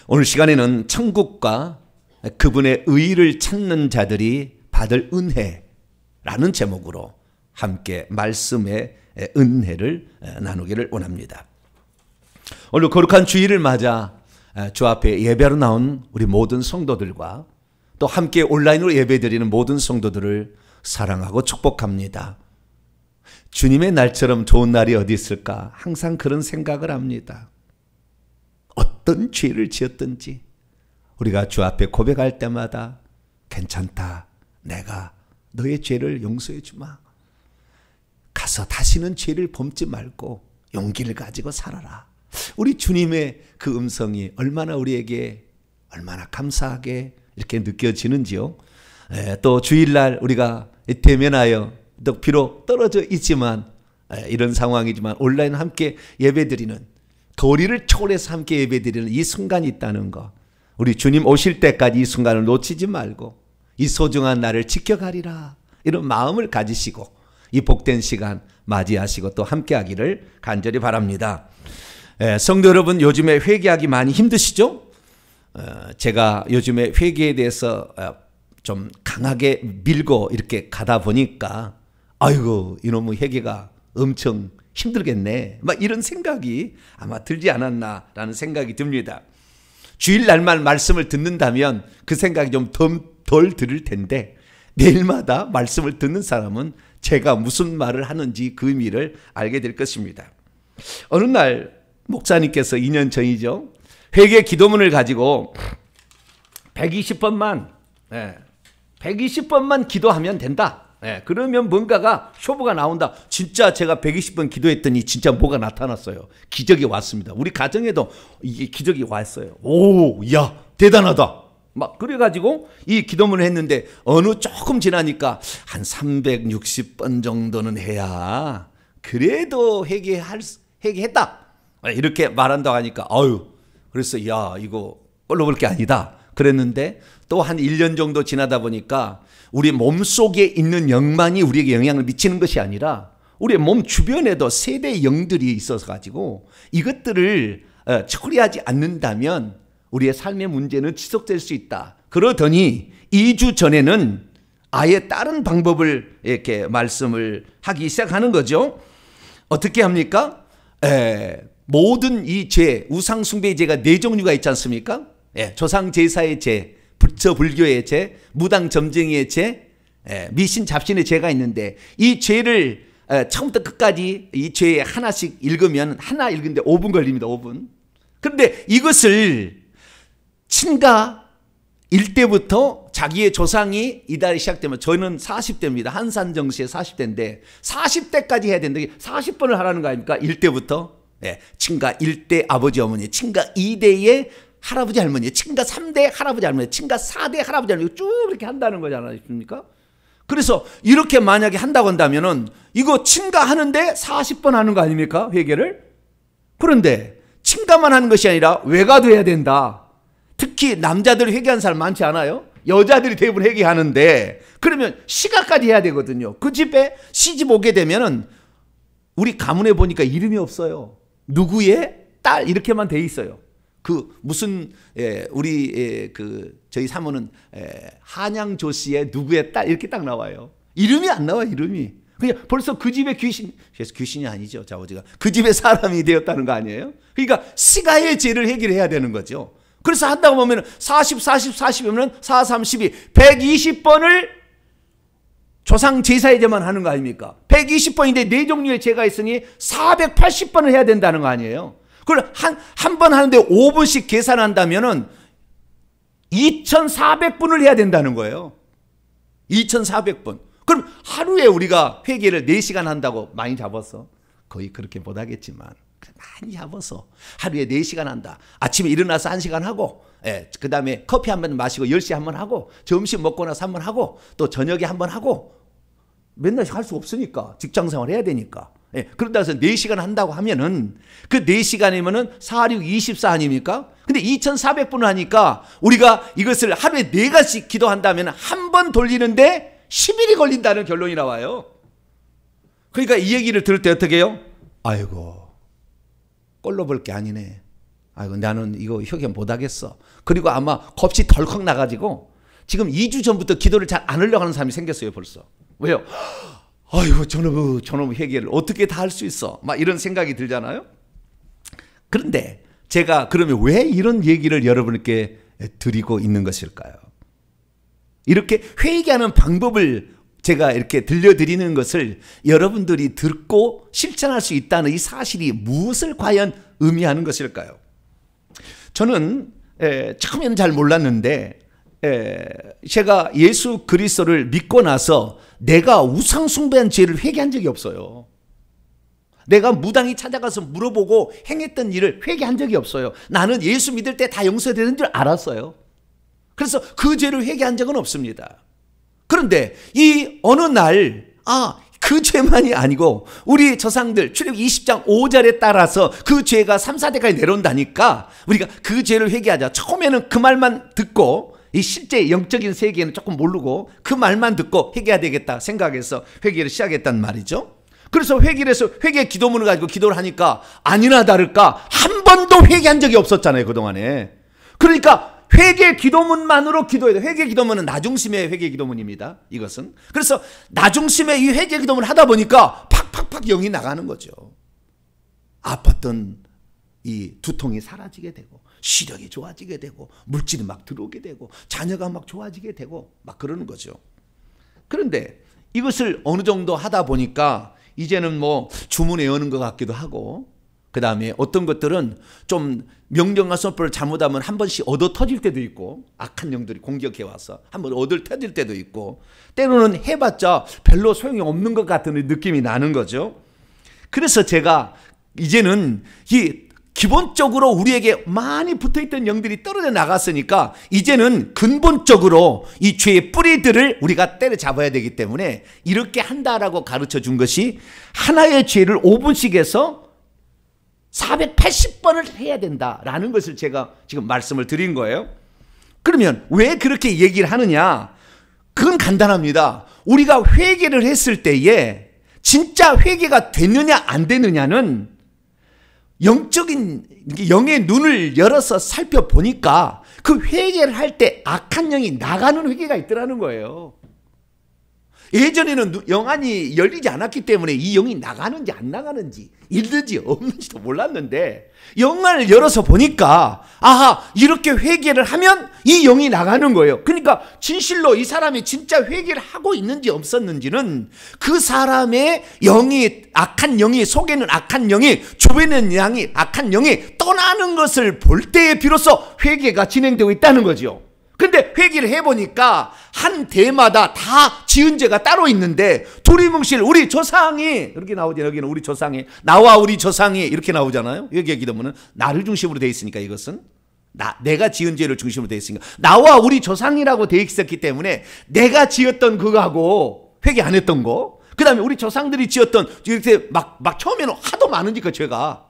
오늘 시간에는 천국과 그분의 의를 찾는 자들이 받을 은혜라는 제목으로 함께 말씀의 은혜를 나누기를 원합니다. 오늘 거룩한 주일을 맞아 주 앞에 예배로 나온 우리 모든 성도들과 또 함께 온라인으로 예배드리는 모든 성도들을 사랑하고 축복합니다. 주님의 날처럼 좋은 날이 어디 있을까? 항상 그런 생각을 합니다. 어떤 죄를 지었든지 우리가 주 앞에 고백할 때마다 괜찮다. 내가 너의 죄를 용서해 주마. 가서 다시는 죄를 범지 말고 용기를 가지고 살아라. 우리 주님의 그 음성이 얼마나 우리에게 얼마나 감사하게 이렇게 느껴지는지요. 또 주일날 우리가 대면하여 또 비록 떨어져 있지만 이런 상황이지만 온라인 함께 예배드리는 거리를 초월해서 함께 예배드리는 이 순간이 있다는 거, 우리 주님 오실 때까지 이 순간을 놓치지 말고 이 소중한 날을 지켜가리라 이런 마음을 가지시고 이 복된 시간 맞이하시고 또 함께하기를 간절히 바랍니다. 성도 여러분, 요즘에 회개하기 많이 힘드시죠? 제가 요즘에 회개에 대해서 좀 강하게 밀고 이렇게 가다 보니까 아이고 이놈의 회개가 엄청 힘들겠네 막 이런 생각이 아마 들지 않았나라는 생각이 듭니다. 주일날만 말씀을 듣는다면 그 생각이 좀 덜 들을 텐데 매일마다 말씀을 듣는 사람은 제가 무슨 말을 하는지 그 의미를 알게 될 것입니다. 어느 날 목사님께서 2년 전이죠. 회개 기도문을 가지고 120번만 기도하면 된다. 그러면 뭔가가 쇼부가 나온다. 진짜 제가 120번 기도했더니 진짜 뭐가 나타났어요. 기적이 왔습니다. 우리 가정에도 이게 기적이 왔어요. 오, 야, 대단하다. 막 그래가지고 이 기도문을 했는데 어느 조금 지나니까 한 360번 정도는 해야 그래도 회개했다. 이렇게 말한다고 하니까 아유, 그래서 야, 이거 꼴로 볼 게 아니다. 그랬는데 또 한 1년 정도 지나다 보니까 우리 몸속에 있는 영만이 우리에게 영향을 미치는 것이 아니라 우리 몸 주변에도 세대 영들이 있어서 가지고 이것들을 처리하지 않는다면 우리의 삶의 문제는 지속될 수 있다. 그러더니 2주 전에는 아예 다른 방법을 이렇게 말씀을 하기 시작하는 거죠. 어떻게 합니까? 모든 이 죄, 우상숭배의 죄가 4종류가 있지 않습니까? 조상제사의 죄, 부처불교의 죄, 무당점쟁이의 죄, 미신잡신의 죄가 있는데 이 죄를 처음부터 끝까지 이 죄에 하나씩 읽으면 하나 읽는데 5분 걸립니다. 5분. 그런데 이것을 친가일 때부터 자기의 조상이 이달이 시작되면 저는 40대입니다. 한산정시에 40대인데 40대까지 해야 된다. 40번을 하라는 거 아닙니까? 1대부터. 친가 1대 아버지 어머니, 친가 2대의 할아버지 할머니, 친가 3대 할아버지 할머니, 친가 4대 할아버지 할머니 쭉 이렇게 한다는 거지 않습니까? 그래서 이렇게 만약에 한다고 한다면은 이거 친가 하는데 40번 하는 거 아닙니까? 회개를? 그런데 친가만 하는 것이 아니라 외가도 해야 된다. 특히 남자들 회개하는 사람 많지 않아요? 여자들이 대부분 회개하는데 그러면 시가까지 해야 되거든요. 그 집에 시집 오게 되면은 우리 가문에 보니까 이름이 없어요. 누구의 딸 이렇게만 돼 있어요. 그 무슨 우리 저희 사모는 한양조 씨의 누구의 딸 이렇게 딱 나와요. 이름이 안 나와. 이름이 그냥 벌써 그 집의 귀신이 아니죠. 자오지가 그 집의 사람이 되었다는 거 아니에요? 그러니까 시가의 죄를 해결해야 되는 거죠. 그래서 한다고 보면 40, 40이면 4, 3, 12 120번을 조상 제사의 죄만 하는 거 아닙니까? 120번인데 4종류의 죄가 있으니 480번을 해야 된다는 거 아니에요? 그걸 한 번 하는데 5분씩 계산한다면은 2,400분을 해야 된다는 거예요. 2,400분. 그럼 하루에 우리가 회개를 4시간 한다고 많이 잡았어? 거의 그렇게 못 하겠지만 많이 잡아서 하루에 4시간 한다. 아침에 일어나서 1시간 하고 그 다음에 커피 한 번 마시고 10시에 한 번 하고 점심 먹고 나서 한 번 하고 또 저녁에 한 번 하고 맨날 할 수 없으니까 직장생활 해야 되니까 그런다 해서 4시간 한다고 하면은 그 4시간이면은 4, 6, 24 아닙니까? 근데 2,400분을 하니까 우리가 이것을 하루에 4가지 기도한다면 한 번 돌리는데 10일이 걸린다는 결론이 나와요. 그러니까 이 얘기를 들을 때 어떻게 해요? 아이고 꼴로 볼 게 아니네. 아이고 나는 이거 회개 못하겠어. 그리고 아마 겁이 덜컥 나가지고 지금 2주 전부터 기도를 잘 안 하려고 하는 사람이 생겼어요 벌써. 왜요? 아이고 저놈 회개를 어떻게 다 할 수 있어. 막 이런 생각이 들잖아요. 그런데 제가 그러면 왜 이런 얘기를 여러분께 드리고 있는 것일까요? 이렇게 회개하는 방법을 제가 이렇게 들려드리는 것을 여러분들이 듣고 실천할 수 있다는 이 사실이 무엇을 과연 의미하는 것일까요? 저는 처음에는 잘 몰랐는데 제가 예수 그리스도를 믿고 나서 내가 우상 숭배한 죄를 회개한 적이 없어요. 내가 무당히 찾아가서 물어보고 행했던 일을 회개한 적이 없어요. 나는 예수 믿을 때 다 용서되는 줄 알았어요. 그래서 그 죄를 회개한 적은 없습니다. 그런데 이 어느 날 그 죄만이 아니고 우리 조상들 출애굽기 20장 5절에 따라서 그 죄가 3, 4대까지 내려온다니까 우리가 그 죄를 회개하자. 처음에는 그 말만 듣고 이 실제 영적인 세계는 조금 모르고 그 말만 듣고 회개해야 되겠다 생각해서 회개를 시작했단 말이죠. 그래서 회개를 해서 회개 기도문을 가지고 기도를 하니까 아니나 다를까 한 번도 회개한 적이 없었잖아요 그동안에. 그러니까 회개 기도문만으로 기도해야 돼. 회개 기도문은 나중심의 회개 기도문입니다. 이것은. 그래서 나중심의 이 회개 기도문을 하다 보니까 팍팍팍 영이 나가는 거죠. 아팠던 이 두통이 사라지게 되고 시력이 좋아지게 되고 물질이 막 들어오게 되고 자녀가 막 좋아지게 되고 막 그러는 거죠. 그런데 이것을 어느 정도 하다 보니까 이제는 뭐 주문 외우는 것 같기도 하고 그 다음에 어떤 것들은 좀 명령과 선포를 잘못하면 한 번씩 얻어 터질 때도 있고 악한 영들이 공격해 와서 한번 얻어 터질 때도 있고 때로는 해봤자 별로 소용이 없는 것 같은 느낌이 나는 거죠. 그래서 제가 이제는 이 기본적으로 우리에게 많이 붙어있던 영들이 떨어져 나갔으니까 이제는 근본적으로 이 죄의 뿌리들을 우리가 때려잡아야 되기 때문에 이렇게 한다라고 가르쳐 준 것이 하나의 죄를 5분씩 해서 480번을 해야 된다라는 것을 제가 지금 말씀을 드린 거예요. 그러면 왜 그렇게 얘기를 하느냐? 그건 간단합니다. 우리가 회개를 했을 때에 진짜 회개가 되느냐 안 되느냐는 영적인 영의 눈을 열어서 살펴보니까 그 회개를 할 때 악한 영이 나가는 회개가 있더라는 거예요. 예전에는 영안이 열리지 않았기 때문에 이 영이 나가는지 안 나가는지 있는지 없는지도 몰랐는데 영안을 열어서 보니까 아하 이렇게 회개를 하면 이 영이 나가는 거예요. 그러니까 진실로 이 사람이 진짜 회개를 하고 있는지 없었는지는 그 사람의 영이 악한 영이 속에는 악한 영이 주변에 있는 악한 영이 떠나는 것을 볼 때에 비로소 회개가 진행되고 있다는 거죠. 근데 회개를 해보니까 한 대마다 다 지은 죄가 따로 있는데 두리뭉실 우리 조상이 이렇게 나오죠. 여기는 우리 조상이 나와 우리 조상이 이렇게 나오잖아요. 여기 기도문은 나를 중심으로 되어 있으니까 이것은 내가 지은 죄를 중심으로 되어 있으니까 나와 우리 조상이라고 되어 있었기 때문에 내가 지었던 그거하고 회개 안 했던 거 그 다음에 우리 조상들이 지었던 이렇게 막 처음에는 하도 많으니까 죄가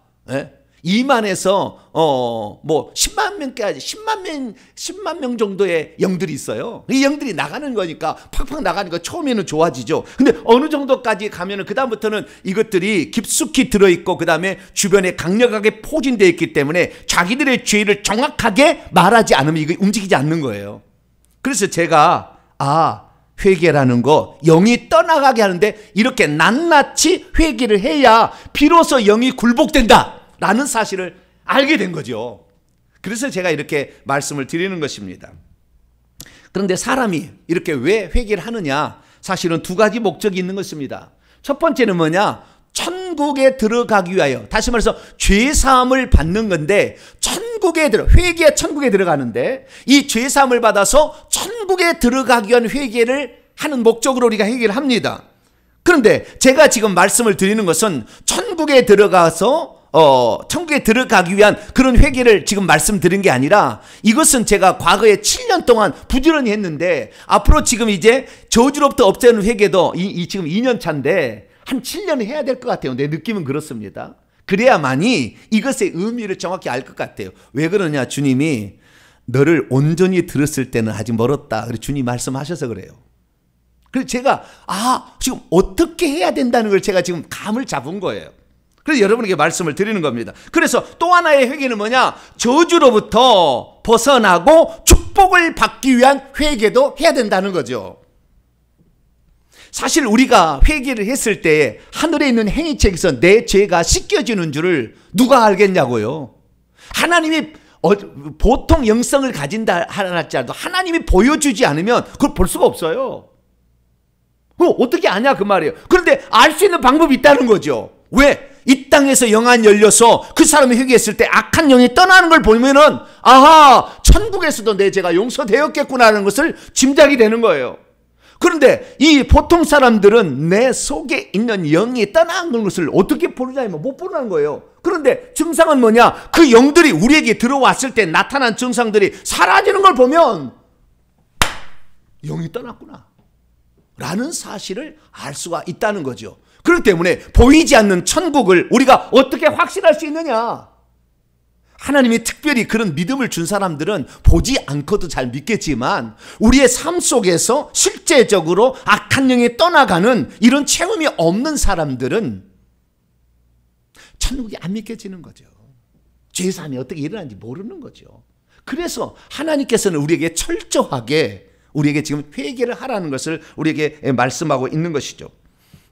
2만에서 뭐 10만 명까지 10만 명 정도의 영들이 있어요. 이 영들이 나가는 거니까 팍팍 나가니까 처음에는 좋아지죠. 근데 어느 정도까지 가면은 그 다음부터는 이것들이 깊숙이 들어있고 그 다음에 주변에 강력하게 포진되어 있기 때문에 자기들의 죄를 정확하게 말하지 않으면 이게 움직이지 않는 거예요. 그래서 제가 회개라는 거 영이 떠나가게 하는데 이렇게 낱낱이 회개를 해야 비로소 영이 굴복된다 라는 사실을 알게 된 거죠. 그래서 제가 이렇게 말씀을 드리는 것입니다. 그런데 사람이 이렇게 왜 회개를 하느냐? 사실은 두 가지 목적이 있는 것입니다. 첫 번째는 뭐냐? 천국에 들어가기 위하여, 다시 말해서 죄사함을 받는 건데 회개의 천국에 들어가는데 이 죄사함을 받아서 천국에 들어가기 위한 회개를 하는 목적으로 우리가 회개를 합니다. 그런데 제가 지금 말씀을 드리는 것은 천국에 들어가서 천국에 들어가기 위한 그런 회개를 지금 말씀드린 게 아니라 이것은 제가 과거에 7년 동안 부지런히 했는데 앞으로 지금 이제 저주로부터 없애는 회개도 지금 2년 차인데 한 7년 해야 될 것 같아요. 내 느낌은 그렇습니다. 그래야만이 이것의 의미를 정확히 알 것 같아요. 왜 그러냐? 주님이 너를 온전히 들었을 때는 아직 멀었다. 그래서 주님 말씀하셔서 그래요. 그래서 제가 지금 어떻게 해야 된다는 걸 제가 지금 감을 잡은 거예요. 그래서 여러분에게 말씀을 드리는 겁니다. 그래서 또 하나의 회개는 뭐냐? 저주로부터 벗어나고 축복을 받기 위한 회개도 해야 된다는 거죠. 사실 우리가 회개를 했을 때 하늘에 있는 행위책에서 내 죄가 씻겨지는 줄을 누가 알겠냐고요. 하나님이 보통 영성을 가진다 할지라도 하나님이 보여주지 않으면 그걸 볼 수가 없어요. 어떻게 아냐 그 말이에요. 그런데 알 수 있는 방법이 있다는 거죠. 왜? 이 땅에서 영안 열려서 그 사람이 회개했을 때 악한 영이 떠나는 걸 보면은 아하, 천국에서도 내 죄가 용서되었겠구나라는 것을 짐작이 되는 거예요. 그런데 이 보통 사람들은 내 속에 있는 영이 떠나는 것을 어떻게 보느냐면 못 보는 거예요. 그런데 증상은 뭐냐? 그 영들이 우리에게 들어왔을 때 나타난 증상들이 사라지는 걸 보면 영이 떠났구나 라는 사실을 알 수가 있다는 거죠. 그렇기 때문에 보이지 않는 천국을 우리가 어떻게 확신할 수 있느냐? 하나님이 특별히 그런 믿음을 준 사람들은 보지 않고도 잘 믿겠지만 우리의 삶 속에서 실제적으로 악한 영이 떠나가는 이런 체험이 없는 사람들은 천국이 안 믿겨지는 거죠. 죄사함이 어떻게 일어나는지 모르는 거죠. 그래서 하나님께서는 우리에게 철저하게 우리에게 지금 회개를 하라는 것을 우리에게 말씀하고 있는 것이죠.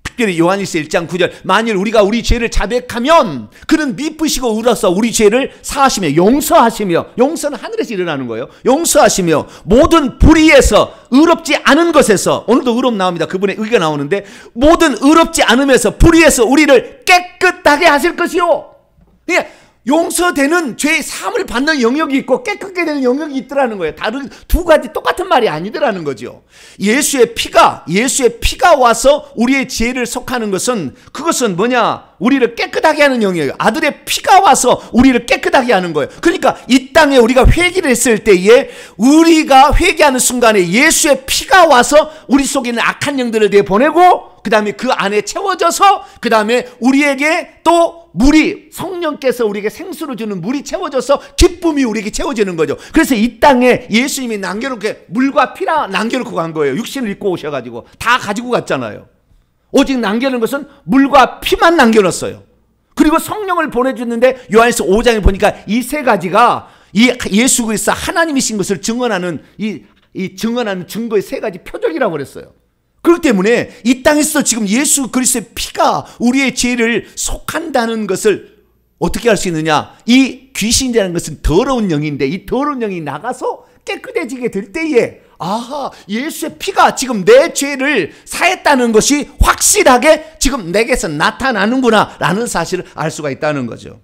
특별히 요한일서 1장 9절 만일 우리가 우리 죄를 자백하면 그는 미쁘시고 의로서 우리 죄를 사하시며 용서하시며, 용서는 하늘에서 일어나는 거예요. 용서하시며 모든 불의에서 의롭지 않은 것에서, 오늘도 의롭 나옵니다. 그분의 의가 나오는데 모든 의롭지 않음에서 불의에서 우리를 깨끗하게 하실 것이요. 용서되는 죄의 사함을 받는 영역이 있고 깨끗게 되는 영역이 있더라는 거예요. 다른 두 가지 똑같은 말이 아니더라는 거죠. 예수의 피가 와서 우리의 죄를 속하는 것은, 그것은 뭐냐? 우리를 깨끗하게 하는 영역이에요. 아들의 피가 와서 우리를 깨끗하게 하는 거예요. 그러니까 이 땅에 우리가 회개를 했을 때에 우리가 회개하는 순간에 예수의 피가 와서 우리 속에 있는 악한 영들을 내보내고 그 다음에 그 안에 채워져서 그 다음에 우리에게 또 물이, 성령께서 우리에게 생수를 주는 물이 채워져서 기쁨이 우리에게 채워지는 거죠. 그래서 이 땅에 예수님이 남겨놓게 물과 피라 남겨놓고 간 거예요. 육신을 입고 오셔가지고 다 가지고 갔잖아요. 오직 남겨놓은 것은 물과 피만 남겨놓았어요. 그리고 성령을 보내줬는데 요한일서 5장에 보니까 이 세 가지가 이 예수 그리스도 하나님이신 것을 증언하는 이 증언하는 증거의 세 가지 표적이라고 그랬어요. 그렇기 때문에 이 땅에서 지금 예수 그리스도의 피가 우리의 죄를 속한다는 것을 어떻게 할 수 있느냐? 이 귀신이라는 것은 더러운 영인데 이 더러운 영이 나가서 깨끗해지게 될 때에 아하, 예수의 피가 지금 내 죄를 사했다는 것이 확실하게 지금 내게서 나타나는구나 라는 사실을 알 수가 있다는 거죠.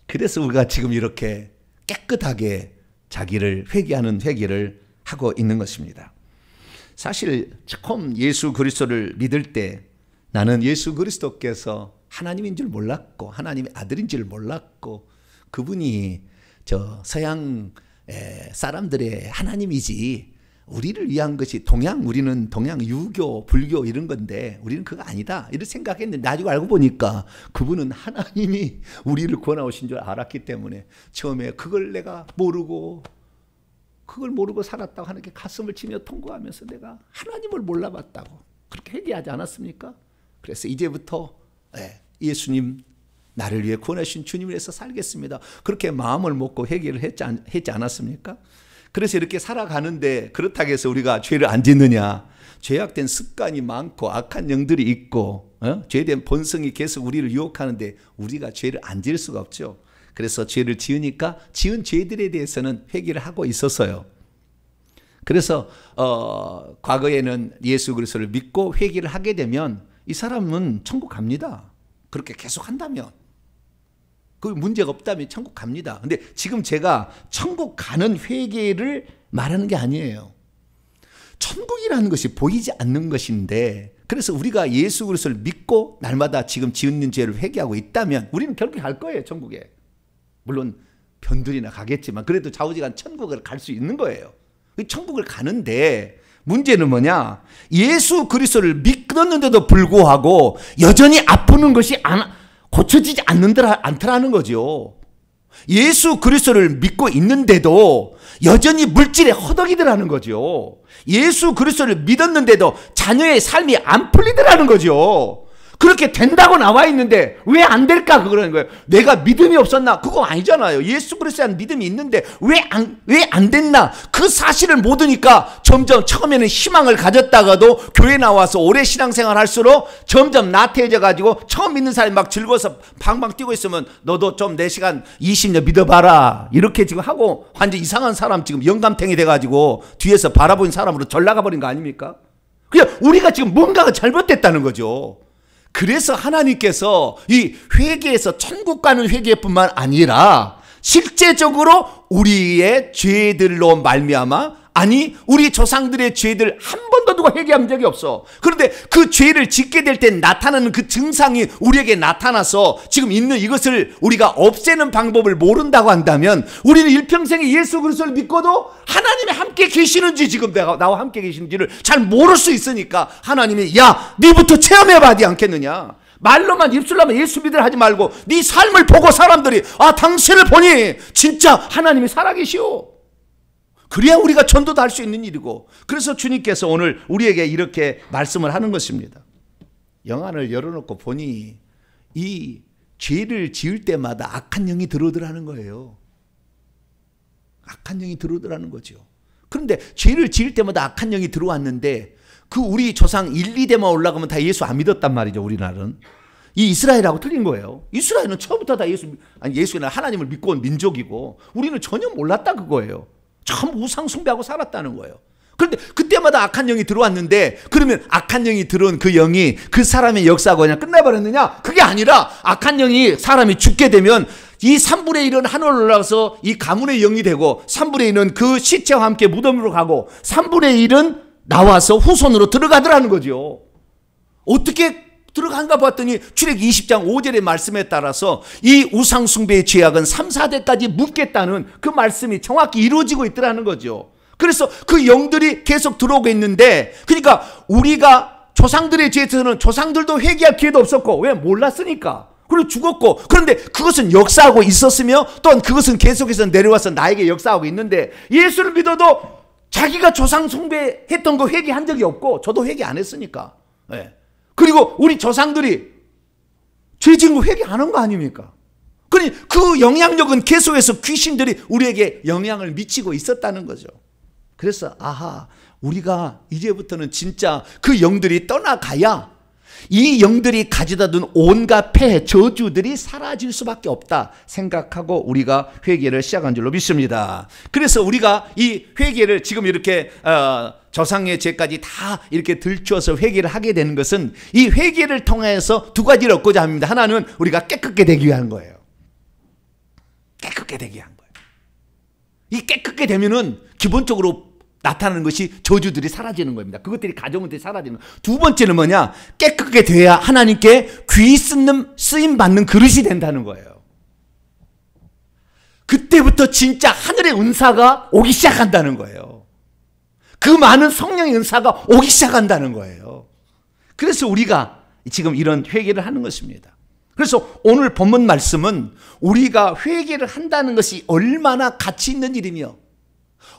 그래서 우리가 지금 이렇게 깨끗하게 자기를 회개하는 회개를 하고 있는 것입니다. 사실 처음 예수 그리스도를 믿을 때 나는 예수 그리스도께서 하나님인 줄 몰랐고 하나님의 아들인 줄 몰랐고 그분이 저 서양 사람들의 하나님이지 우리를 위한 것이 우리는 동양 유교, 불교 이런 건데 우리는 그거 아니다 이렇게 생각했는데 나중에 알고 보니까 그분은 하나님이 우리를 구원하신 줄 알았기 때문에 처음에 그걸 내가 모르고 살았다고 하나님께 가슴을 치며 통곡하면서 내가 하나님을 몰라봤다고 그렇게 회개하지 않았습니까? 그래서 이제부터 예수님 나를 위해 구원하신 주님을 위해서 살겠습니다. 그렇게 마음을 먹고 회개를 했지 않았습니까? 그래서 이렇게 살아가는데 그렇다고 해서 우리가 죄를 안 짓느냐? 죄악된 습관이 많고 악한 영들이 있고 죄된 본성이 계속 우리를 유혹하는데 우리가 죄를 안 지을 수가 없죠. 그래서 죄를 지으니까 지은 죄들에 대해서는 회개를 하고 있었어요. 그래서 과거에는 예수 그리스도를 믿고 회개를 하게 되면 이 사람은 천국 갑니다. 그렇게 계속 한다면 그 문제가 없다면 천국 갑니다. 근데 지금 제가 천국 가는 회개를 말하는 게 아니에요. 천국이라는 것이 보이지 않는 것인데 그래서 우리가 예수 그리스도를 믿고 날마다 지금 지은 죄를 회개하고 있다면 우리는 결국 갈 거예요. 천국에. 물론 변들이나 가겠지만 그래도 좌우지간 천국을 갈 수 있는 거예요. 천국을 가는데 문제는 뭐냐? 예수 그리스도를 믿었는데도 불구하고 여전히 아프는 것이 고쳐지지 않더라는 거죠. 예수 그리스도를 믿고 있는데도 여전히 물질에 허덕이더라는 거죠. 예수 그리스도를 믿었는데도 자녀의 삶이 안 풀리더라는 거죠. 그렇게 된다고 나와 있는데 왜 안 될까 그러는 거예요. 내가 믿음이 없었나? 그거 아니잖아요. 예수 그리스도에 대한 믿음이 있는데 왜 안 됐나? 그 사실을 모르니까 점점 처음에는 희망을 가졌다가도 교회 나와서 오래 신앙생활 할수록 점점 나태해져 가지고 처음 믿는 사람이 막 즐거워서 방방 뛰고 있으면 너도 좀 4시간 20년 믿어봐라 이렇게 지금 하고 완전 이상한 사람 지금 영감탱이 돼가지고 뒤에서 바라보는 사람으로 전락가 버린 거 아닙니까? 그냥 우리가 지금 뭔가가 잘못됐다는 거죠. 그래서 하나님께서 이 회개에서 천국 가는 회개뿐만 아니라 실제적으로 우리의 죄들로 말미암아 아니 우리 조상들의 죄들 한 번도 누가 회개한 적이 없어. 그런데 그 죄를 짓게 될 때 나타나는 그 증상이 우리에게 나타나서 지금 있는 이것을 우리가 없애는 방법을 모른다고 한다면 우리는 일평생에 예수 그리스도를 믿고도 하나님이 함께 계시는지 지금 내가 나와 함께 계시는지를 잘 모를 수 있으니까 하나님이 야 네부터 체험해봐야 않겠느냐. 말로만 입술로만 예수 믿으라 하지 말고 네 삶을 보고 사람들이 아 당신을 보니 진짜 하나님이 살아계시오. 그래야 우리가 전도도 할 수 있는 일이고 그래서 주님께서 오늘 우리에게 이렇게 말씀을 하는 것입니다. 영안을 열어놓고 보니 이 죄를 지을 때마다 악한 영이 들어오더라는 거예요. 악한 영이 들어오더라는 거죠. 그런데 죄를 지을 때마다 악한 영이 들어왔는데 그 우리 조상 1, 2대만 올라가면 다 예수 안 믿었단 말이죠. 우리나라는. 이 이스라엘하고 틀린 거예요. 이스라엘은 처음부터 다 예수는 하나님을 믿고 온 민족이고 우리는 전혀 몰랐다 그거예요. 전부 우상 숭배하고 살았다는 거예요. 그런데 그때마다 악한 영이 들어왔는데 그러면 악한 영이 들어온 그 영이 그 사람의 역사가 그냥 끝나버렸느냐? 그게 아니라 악한 영이 사람이 죽게 되면 이 3분의 1은 하늘로 올라가서 이 가문의 영이 되고 3분의 1은 그 시체와 함께 무덤으로 가고 3분의 1은 나와서 후손으로 들어가더라는 거죠. 어떻게 들어간가 봤더니 출애굽기 20장 5절의 말씀에 따라서 이 우상숭배의 죄악은 3, 4대까지 묻겠다는 그 말씀이 정확히 이루어지고 있더라는 거죠. 그래서 그 영들이 계속 들어오고 있는데 그러니까 우리가 조상들의 죄에서는 조상들도 회개할 기회도 없었고 왜 몰랐으니까 그리고 죽었고 그런데 그것은 역사하고 있었으며 또한 그것은 계속해서 내려와서 나에게 역사하고 있는데 예수를 믿어도 자기가 조상 숭배했던 거 회개한 적이 없고 저도 회개 안 했으니까 네. 그리고 우리 조상들이 죄 지은 거 회개 안 한 거 아닙니까? 그러니 그 영향력은 계속해서 귀신들이 우리에게 영향을 미치고 있었다는 거죠. 그래서 아하 우리가 이제부터는 진짜 그 영들이 떠나가야 이 영들이 가져다 둔 온갖 폐해 저주들이 사라질 수밖에 없다 생각하고 우리가 회개를 시작한 줄로 믿습니다. 그래서 우리가 이 회개를 지금 이렇게 조상의 죄까지 다 이렇게 들추어서 회개를 하게 되는 것은 이 회개를 통해서 두 가지를 얻고자 합니다. 하나는 우리가 깨끗게 되기 위한 거예요. 깨끗게 되기 위한 거예요. 이 깨끗게 되면은 기본적으로 나타나는 것이 저주들이 사라지는 겁니다. 그것들이 가정들이 사라지는 거예요. 두 번째는 뭐냐? 깨끗게 돼야 하나님께 귀 쓰임 받는 그릇이 된다는 거예요. 그때부터 진짜 하늘의 은사가 오기 시작한다는 거예요. 그 많은 성령의 은사가 오기 시작한다는 거예요. 그래서 우리가 지금 이런 회개를 하는 것입니다. 그래서 오늘 본문 말씀은 우리가 회개를 한다는 것이 얼마나 가치 있는 일이며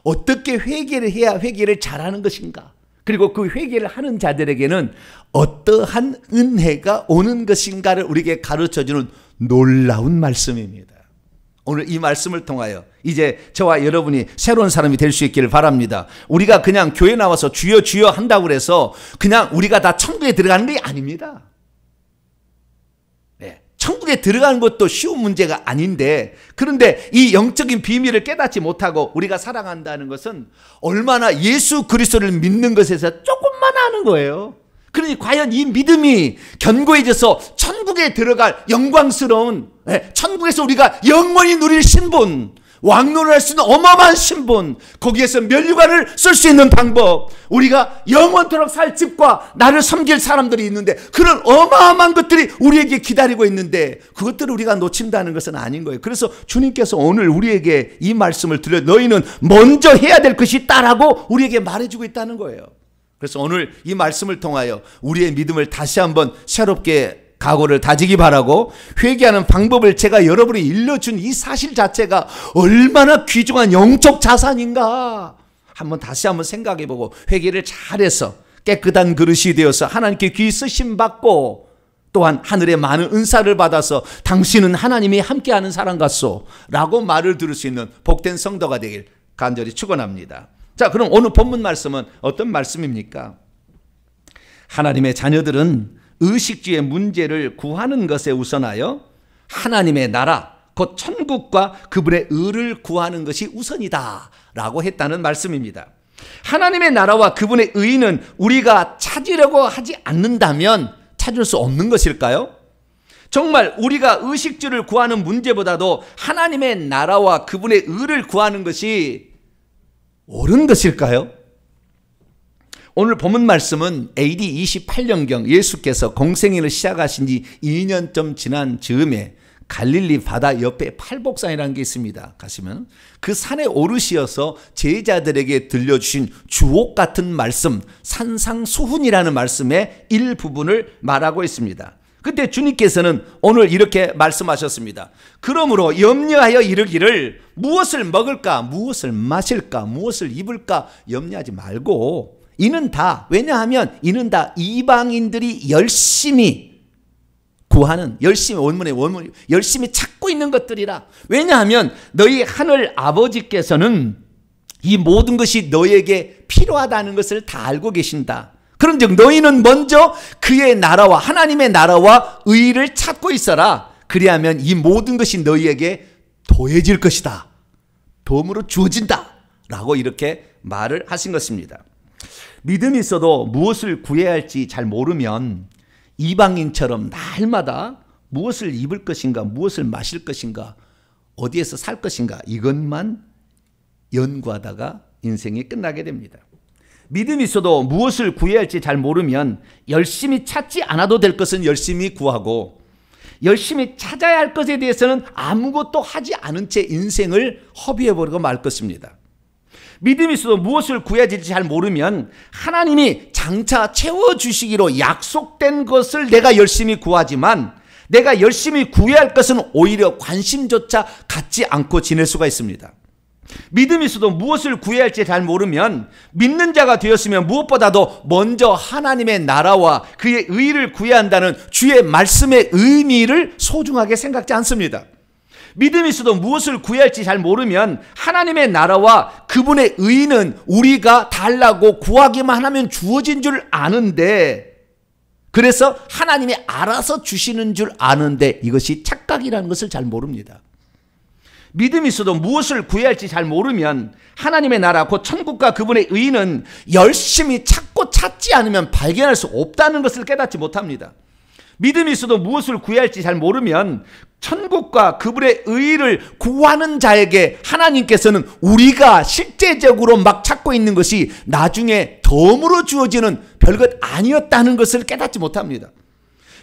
어떻게 회개를 해야 회개를 잘하는 것인가 그리고 그 회개를 하는 자들에게는 어떠한 은혜가 오는 것인가를 우리에게 가르쳐주는 놀라운 말씀입니다. 오늘 이 말씀을 통하여 이제 저와 여러분이 새로운 사람이 될 수 있기를 바랍니다. 우리가 그냥 교회 나와서 주여 주여 한다고 해서 그냥 우리가 다 천국에 들어가는 게 아닙니다. 천국에 들어가는 것도 쉬운 문제가 아닌데 그런데 이 영적인 비밀을 깨닫지 못하고 우리가 살아간다는 것은 얼마나 예수 그리스도를 믿는 것에서 조금만 하는 거예요. 그러니 과연 이 믿음이 견고해져서 천국에 들어갈 영광스러운 천국에서 우리가 영원히 누릴 신분 왕노를 할 수 있는 어마어마한 신분 거기에서 면류관을 쓸 수 있는 방법 우리가 영원토록 살 집과 나를 섬길 사람들이 있는데 그런 어마어마한 것들이 우리에게 기다리고 있는데 그것들을 우리가 놓친다는 것은 아닌 거예요. 그래서 주님께서 오늘 우리에게 이 말씀을 드려 너희는 먼저 해야 될 것이 있다라고 우리에게 말해주고 있다는 거예요. 그래서 오늘 이 말씀을 통하여 우리의 믿음을 다시 한번 새롭게 각오를 다지기 바라고 회개하는 방법을 제가 여러분이 일러준 이 사실 자체가 얼마나 귀중한 영적 자산인가 다시 한번 생각해보고 회개를 잘해서 깨끗한 그릇이 되어서 하나님께 귀 쓰심 받고 또한 하늘의 많은 은사를 받아서 당신은 하나님이 함께하는 사람 같소 라고 말을 들을 수 있는 복된 성도가 되길 간절히 축원합니다. 자, 그럼 오늘 본문 말씀은 어떤 말씀입니까? 하나님의 자녀들은 의식주의 문제를 구하는 것에 우선하여 하나님의 나라 곧 천국과 그분의 의를 구하는 것이 우선이다 라고 했다는 말씀입니다. 하나님의 나라와 그분의 의는 우리가 찾으려고 하지 않는다면 찾을 수 없는 것일까요? 정말 우리가 의식주를 구하는 문제보다도 하나님의 나라와 그분의 의를 구하는 것이 옳은 것일까요? 오늘 본문 말씀은 AD 28년경 예수께서 공생애를 시작하신 지 2년쯤 지난 즈음에 갈릴리 바다 옆에 팔복산이라는 게 있습니다. 가시면 그 산에 오르시어서 제자들에게 들려주신 주옥 같은 말씀, 산상수훈이라는 말씀의 일부분을 말하고 있습니다. 그때 주님께서는 오늘 이렇게 말씀하셨습니다. 그러므로 염려하여 이르기를 무엇을 먹을까, 무엇을 마실까, 무엇을 입을까 염려하지 말고 이는 다, 왜냐하면 이는 다 이방인들이 열심히 구하는, 열심히 원문에 열심히 찾고 있는 것들이라. 왜냐하면 너희 하늘 아버지께서는 이 모든 것이 너에게 필요하다는 것을 다 알고 계신다. 그런즉 너희는 먼저 그의 나라와 하나님의 나라와 의를 찾고 있어라. 그리하면 이 모든 것이 너희에게 더해질 것이다. 덤으로 주어진다 라고 이렇게 말을 하신 것입니다. 믿음이 있어도 무엇을 구해야 할지 잘 모르면 이방인처럼 날마다 무엇을 입을 것인가, 무엇을 마실 것인가, 어디에서 살 것인가 이것만 연구하다가 인생이 끝나게 됩니다. 믿음이 있어도 무엇을 구해야 할지 잘 모르면 열심히 찾지 않아도 될 것은 열심히 구하고 열심히 찾아야 할 것에 대해서는 아무것도 하지 않은 채 인생을 허비해버리고 말 것입니다. 믿음이 있어도 무엇을 구해야 될지 잘 모르면 하나님이 장차 채워주시기로 약속된 것을 내가 열심히 구하지만 내가 열심히 구해야 할 것은 오히려 관심조차 갖지 않고 지낼 수가 있습니다. 믿음이 있어도 무엇을 구해야 할지 잘 모르면 믿는 자가 되었으면 무엇보다도 먼저 하나님의 나라와 그의 의를 구해야 한다는 주의 말씀의 의미를 소중하게 생각지 않습니다. 믿음이 있어도 무엇을 구해야 할지 잘 모르면 하나님의 나라와 그분의 의는 우리가 달라고 구하기만 하면 주어진 줄 아는데, 그래서 하나님이 알아서 주시는 줄 아는데 이것이 착각이라는 것을 잘 모릅니다. 믿음이 있어도 무엇을 구해야 할지 잘 모르면 하나님의 나라 곧 천국과 그분의 의는 열심히 찾고 찾지 않으면 발견할 수 없다는 것을 깨닫지 못합니다. 믿음이 있어도 무엇을 구해야 할지 잘 모르면 천국과 그분의 의를 구하는 자에게 하나님께서는 우리가 실제적으로 막 찾고 있는 것이 나중에 덤으로 주어지는 별것 아니었다는 것을 깨닫지 못합니다.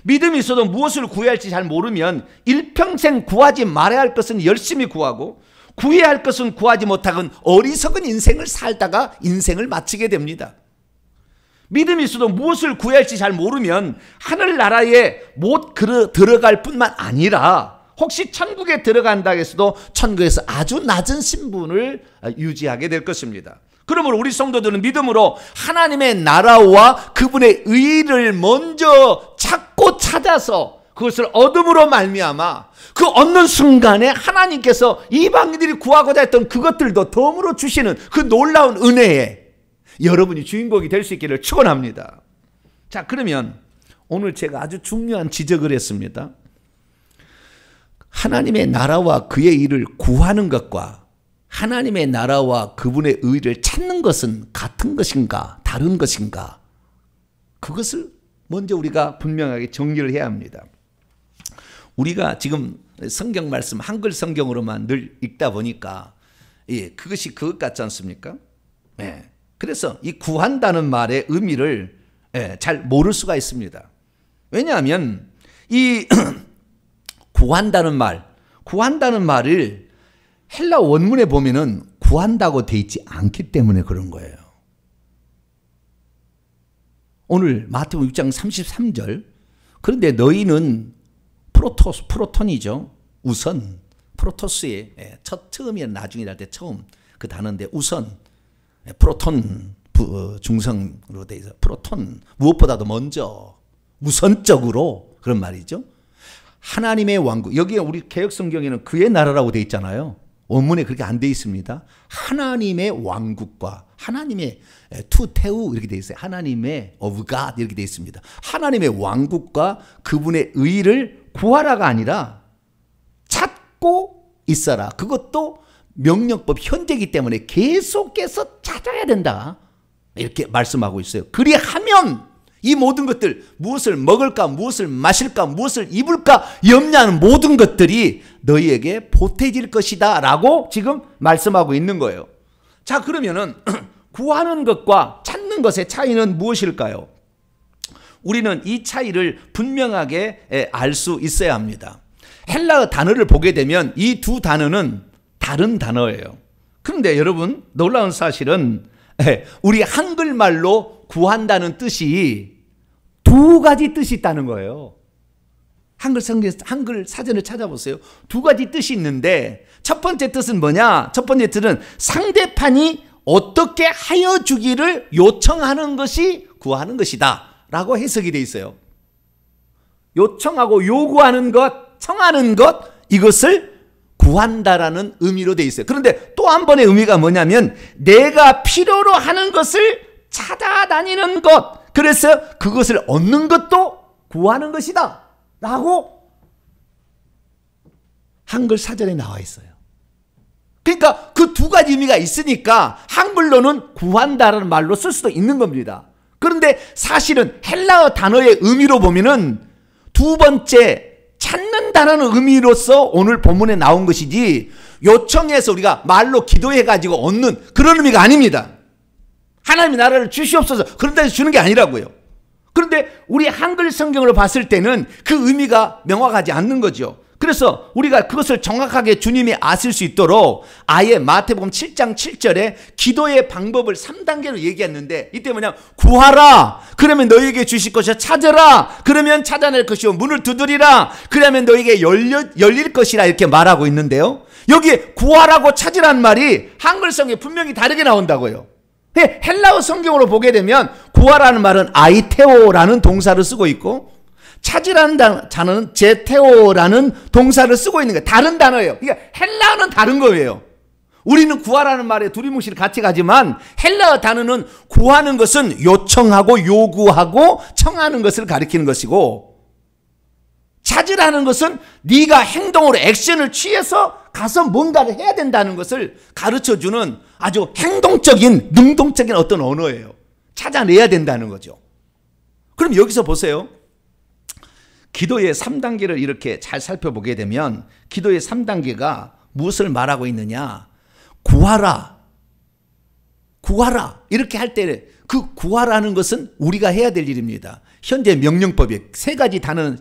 믿음이 있어도 무엇을 구해야 할지 잘 모르면 일평생 구하지 말아야 할 것은 열심히 구하고 구해야 할 것은 구하지 못하건 어리석은 인생을 살다가 인생을 마치게 됩니다. 믿음이 있어도 무엇을 구해야 할지 잘 모르면 하늘나라에 못 들어갈 뿐만 아니라 혹시 천국에 들어간다 해서도 천국에서 아주 낮은 신분을 유지하게 될 것입니다. 그러므로 우리 성도들은 믿음으로 하나님의 나라와 그분의 의를 먼저 찾고 찾아서 그것을 얻음으로 말미암아 그 얻는 순간에 하나님께서 이방인들이 구하고자 했던 그것들도 덤으로 주시는 그 놀라운 은혜에 여러분이 주인공이 될 수 있기를 축원합니다. 자, 그러면 오늘 제가 아주 중요한 지적을 했습니다. 하나님의 나라와 그의 일을 구하는 것과 하나님의 나라와 그분의 의를 찾는 것은 같은 것인가 다른 것인가, 그것을 먼저 우리가 분명하게 정리를 해야 합니다. 우리가 지금 성경 말씀 한글 성경으로만 늘 읽다 보니까 그것이 그것 같지 않습니까? 그래서 이 구한다는 말의 의미를 잘 모를 수가 있습니다. 왜냐하면 이 구한다는 말을 헬라 원문에 보면은 구한다고 돼 있지 않기 때문에 그런 거예요. 오늘 마태복음 6장 33절, 그런데 너희는 프로톤이죠. 우선 프로토스의 처음이 나중에 할 때 처음 그 단어인데 우선 프로톤 중성으로 돼 있어. 프로톤 무엇보다도 먼저 우선적으로 그런 말이죠. 하나님의 왕국, 여기에 우리 개역성경에는 그의 나라라고 되어 있잖아요. 원문에 그렇게 안 되어 있습니다. 하나님의 왕국과 하나님의 투테우 이렇게 되어 있어요. 하나님의 of God 이렇게 되어 있습니다. 하나님의 왕국과 그분의 의를 구하라가 아니라 찾고 있어라. 그것도 명령법 현재이기 때문에 계속해서 찾아야 된다. 이렇게 말씀하고 있어요. 그리하면 이 모든 것들, 무엇을 먹을까, 무엇을 마실까, 무엇을 입을까 염려하는 모든 것들이 너희에게 보태질 것이다 라고 지금 말씀하고 있는 거예요. 자, 그러면은 구하는 것과 찾는 것의 차이는 무엇일까요? 우리는 이 차이를 분명하게 알 수 있어야 합니다. 헬라어 단어를 보게 되면 이 두 단어는 다른 단어예요. 그런데 여러분, 놀라운 사실은 우리 한글말로 구한다는 뜻이 두 가지 뜻이 있다는 거예요. 한글 사전을 찾아보세요. 두 가지 뜻이 있는데 첫 번째 뜻은 뭐냐? 첫 번째 뜻은 상대편이 어떻게 하여 주기를 요청하는 것이 구하는 것이다 라고 해석이 되어 있어요. 요청하고 요구하는 것, 청하는 것, 이것을 구한다라는 의미로 되어 있어요. 그런데 또 한 번의 의미가 뭐냐면 내가 필요로 하는 것을 찾아다니는 것, 그래서 그것을 얻는 것도 구하는 것이다 라고 한글 사전에 나와 있어요. 그러니까 그 두 가지 의미가 있으니까 한글로는 구한다라는 말로 쓸 수도 있는 겁니다. 그런데 사실은 헬라어 단어의 의미로 보면은 두 번째 찾는다는 의미로서 오늘 본문에 나온 것이지 요청해서 우리가 말로 기도해가지고 얻는 그런 의미가 아닙니다. 하나님의 나라를 주시옵소서 그런 데서 주는 게 아니라고요. 그런데 우리 한글 성경으로 봤을 때는 그 의미가 명확하지 않는 거죠. 그래서 우리가 그것을 정확하게 주님이 아실 수 있도록 아예 마태복음 7장 7절에 기도의 방법을 3단계로 얘기했는데 이때 뭐냐, 구하라 그러면 너희에게 주실 것이요, 찾으라 그러면 찾아낼 것이요, 문을 두드리라 그러면 너희에게 열릴 것이라 이렇게 말하고 있는데요, 여기에 구하라고 찾으라는 말이 한글 성경에 분명히 다르게 나온다고요. 헬라어 성경으로 보게 되면 구하라는 말은 아이테오라는 동사를 쓰고 있고 찾으라는 단어는 제테오라는 동사를 쓰고 있는 거예요. 다른 단어예요. 그러니까 헬라어는 다른 거예요. 우리는 구하라는 말에 두리뭉실 같이 가지만 헬라어 단어는 구하는 것은 요청하고 요구하고 청하는 것을 가리키는 것이고 찾으라는 것은 네가 행동으로 액션을 취해서 가서 뭔가를 해야 된다는 것을 가르쳐주는 아주 행동적인 능동적인 어떤 언어예요. 찾아내야 된다는 거죠. 그럼 여기서 보세요. 기도의 3단계를 이렇게 잘 살펴보게 되면 기도의 3단계가 무엇을 말하고 있느냐, 구하라 구하라 이렇게 할 때 그 구하라는 것은 우리가 해야 될 일입니다. 현재 명령법이 세 가지 단어는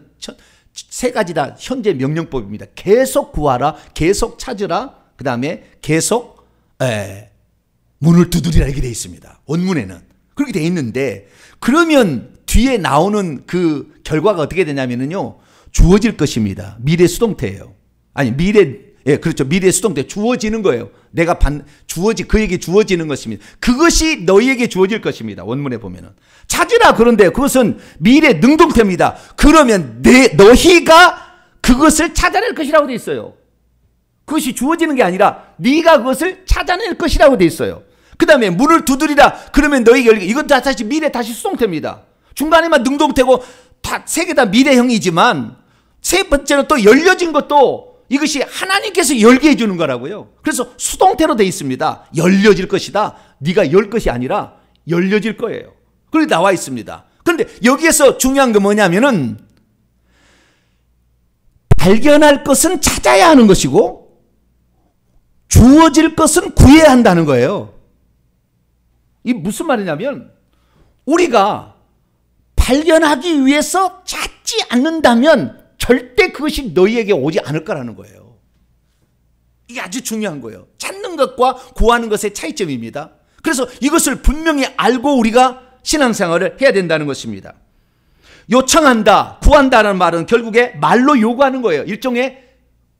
세 가지 다 현재 명령법입니다. 계속 구하라, 계속 찾으라, 그 다음에 계속 문을 두드리라 이렇게 되어 있습니다. 원문에는 그렇게 되어 있는데 그러면 뒤에 나오는 그 결과가 어떻게 되냐면요, 주어질 것입니다. 미래 수동태예요. 아니 그렇죠. 미래 수동태 주어지는 거예요. 그에게 주어지는 것입니다. 그것이 너희에게 주어질 것입니다. 원문에 보면은 찾으라 그런데 그것은 미래 능동태입니다. 그러면 너희가 그것을 찾아낼 것이라고 돼 있어요. 그것이 주어지는 게 아니라 네가 그것을 찾아낼 것이라고 돼 있어요. 그 다음에 문을 두드리라 그러면 너희가 열리게, 이건 다시 미래 다시 수동태입니다. 중간에만 능동태고 다 세 개 다 미래형이지만 세 번째는 또 열려진 것도 이것이 하나님께서 열게 해주는 거라고요. 그래서 수동태로 되어 있습니다. 열려질 것이다. 네가 열 것이 아니라 열려질 거예요. 그렇게 나와 있습니다. 그런데 여기에서 중요한 건 뭐냐면은 발견할 것은 찾아야 하는 것이고 주어질 것은 구해야 한다는 거예요. 이게 무슨 말이냐면 우리가 발견하기 위해서 찾지 않는다면 절대 그것이 너희에게 오지 않을 거라는 거예요. 이게 아주 중요한 거예요. 찾는 것과 구하는 것의 차이점입니다. 그래서 이것을 분명히 알고 우리가 신앙생활을 해야 된다는 것입니다. 요청한다, 구한다는 말은 결국에 말로 요구하는 거예요. 일종의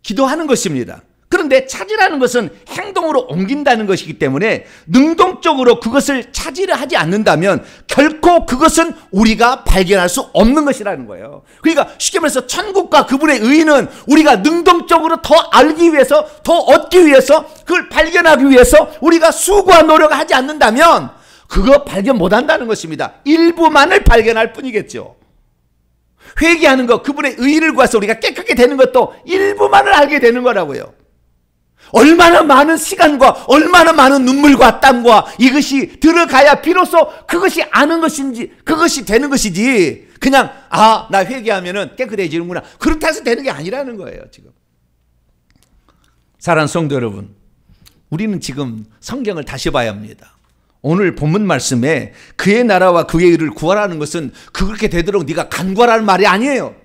기도하는 것입니다. 그런데 찾으라는 것은 행동으로 옮긴다는 것이기 때문에 능동적으로 그것을 찾으려 하지 않는다면 결코 그것은 우리가 발견할 수 없는 것이라는 거예요. 그러니까 쉽게 말해서 천국과 그분의 의는 우리가 능동적으로 더 알기 위해서, 더 얻기 위해서, 그걸 발견하기 위해서 우리가 수고와 노력을 하지 않는다면 그거 발견 못한다는 것입니다. 일부만을 발견할 뿐이겠죠. 회개하는 것, 그분의 의를 구해서 우리가 깨끗게 되는 것도 일부만을 알게 되는 거라고요. 얼마나 많은 시간과 얼마나 많은 눈물과 땀과 이것이 들어가야 비로소 그것이 아는 것인지, 그것이 되는 것이지, 그냥 나 회개하면은 깨끗해지는구나, 그렇다 해서 되는 게 아니라는 거예요. 지금 사랑하는 성도 여러분, 우리는 지금 성경을 다시 봐야 합니다. 오늘 본문 말씀에 그의 나라와 그의 의를 구하라는 것은 그렇게 되도록 네가 간구하라는 말이 아니에요.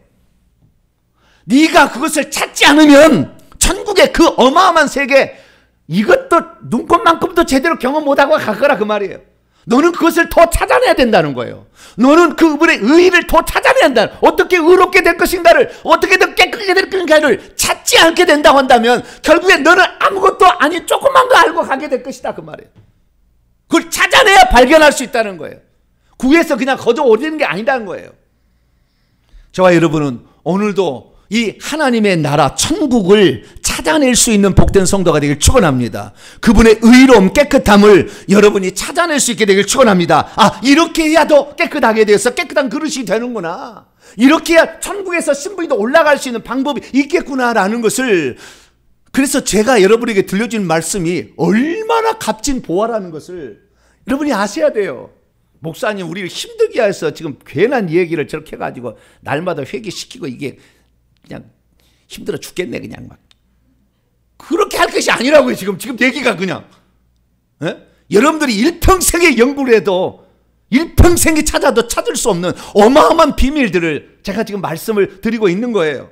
네가 그것을 찾지 않으면 천국의 그 어마어마한 세계, 이것도 눈꽃만큼도 제대로 경험 못하고 갈 거라 그 말이에요. 너는 그것을 더 찾아내야 된다는 거예요. 너는 그분의 의의를 더 찾아내야 한다. 어떻게 의롭게 될 것인가를, 어떻게 더 깨끗하게 될 것인가를 찾지 않게 된다고 한다면 결국에 너는 아무것도 아닌 조그만 거 알고 가게 될 것이다 그 말이에요. 그걸 찾아내야 발견할 수 있다는 거예요. 구해서 그냥 거저 오르는 게 아니라는 거예요. 저와 여러분은 오늘도 이 하나님의 나라 천국을 찾아낼 수 있는 복된 성도가 되길 축원합니다. 그분의 의로움, 깨끗함을 여러분이 찾아낼 수 있게 되길 축원합니다. 이렇게 해야 더 깨끗하게 되어서 깨끗한 그릇이 되는구나, 이렇게 해야 천국에서 신분이 더 올라갈 수 있는 방법이 있겠구나라는 것을, 그래서 제가 여러분에게 들려주는 말씀이 얼마나 값진 보화라는 것을 여러분이 아셔야 돼요. 목사님 우리를 힘들게 해서 지금 괜한 얘기를 저렇게 해가지고 날마다 회개시키고 이게 그냥 힘들어 죽겠네 그냥 막 그렇게 할 것이 아니라고요. 지금 얘기가 그냥 여러분들이 일평생에 연구를 해도 일평생에 찾아도 찾을 수 없는 어마어마한 비밀들을 제가 지금 말씀을 드리고 있는 거예요.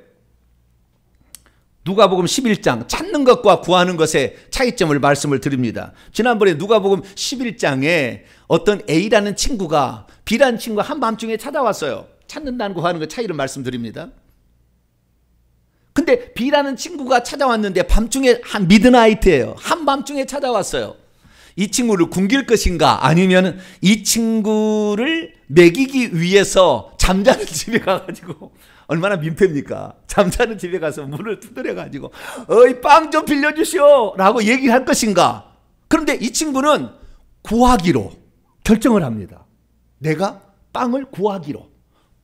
누가복음 11장 찾는 것과 구하는 것의 차이점을 말씀을 드립니다. 지난번에 누가복음 11장에 어떤 A라는 친구가 B라는 친구가 한밤중에 찾아왔어요. 찾는다는 구하는 것 차이를 말씀드립니다. 근데 B라는 친구가 찾아왔는데 밤중에 한 미드나이트예요. 한밤중에 찾아왔어요. 이 친구를 굶길 것인가, 아니면 이 친구를 먹이기 위해서 잠자는 집에 가가지고, 얼마나 민폐입니까? 잠자는 집에 가서 문을 두드려가지고 어이 빵 좀 빌려주시오 라고 얘기할 것인가. 그런데 이 친구는 구하기로 결정을 합니다. 내가 빵을 구하기로,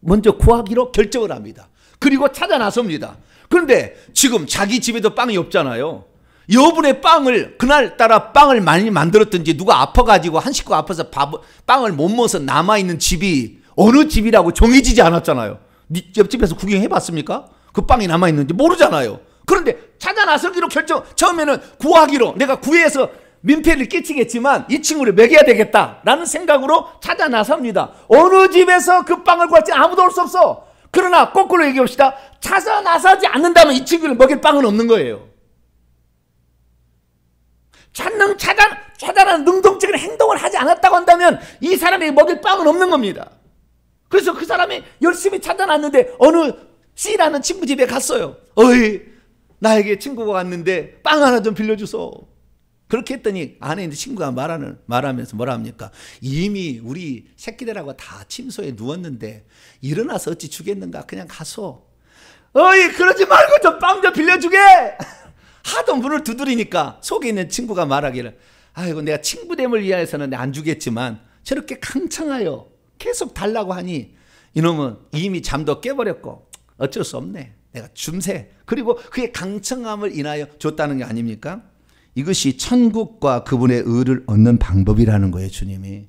먼저 구하기로 결정을 합니다. 그리고 찾아 나섭니다. 그런데 지금 자기 집에도 빵이 없잖아요. 여분의 빵을 그날따라 빵을 많이 만들었든지 누가 아파가지고 한 식구가 아파서 빵을 못 먹어서 남아있는 집이 어느 집이라고 정해지지 않았잖아요. 옆집에서 구경해봤습니까? 그 빵이 남아있는지 모르잖아요. 그런데 찾아 나서기로 처음에는 구하기로, 내가 구해서 민폐를 끼치겠지만 이 친구를 먹여야 되겠다라는 생각으로 찾아 나섭니다. 어느 집에서 그 빵을 구할지 아무도 올 수 없어. 그러나 거꾸로 얘기합시다. 찾아 나서지 않는다면 이 친구를 먹일 빵은 없는 거예요. 찾아라는 능동적인 행동을 하지 않았다고 한다면 이 사람에게 먹일 빵은 없는 겁니다. 그래서 그 사람이 열심히 찾아놨는데 어느 C라는 친구 집에 갔어요. 어이 나에게 친구가 왔는데 빵 하나 좀 빌려주소. 그렇게 했더니 안에 있는 친구가 말하면서 뭐라 합니까? 이미 우리 새끼들하고 다 침소에 누웠는데 일어나서 어찌 주겠는가, 그냥 가소. 어이 그러지 말고 좀 빵 좀 빌려주게. 하도 문을 두드리니까 속에 있는 친구가 말하기를, 아이고 내가 친구됨을 위하여서는 안 주겠지만 저렇게 강청하여 계속 달라고 하니 이놈은 이미 잠도 깨버렸고 어쩔 수 없네, 내가 줌세. 그리고 그의 강청함을 인하여 줬다는 게 아닙니까? 이것이 천국과 그분의 의를 얻는 방법이라는 거예요. 주님이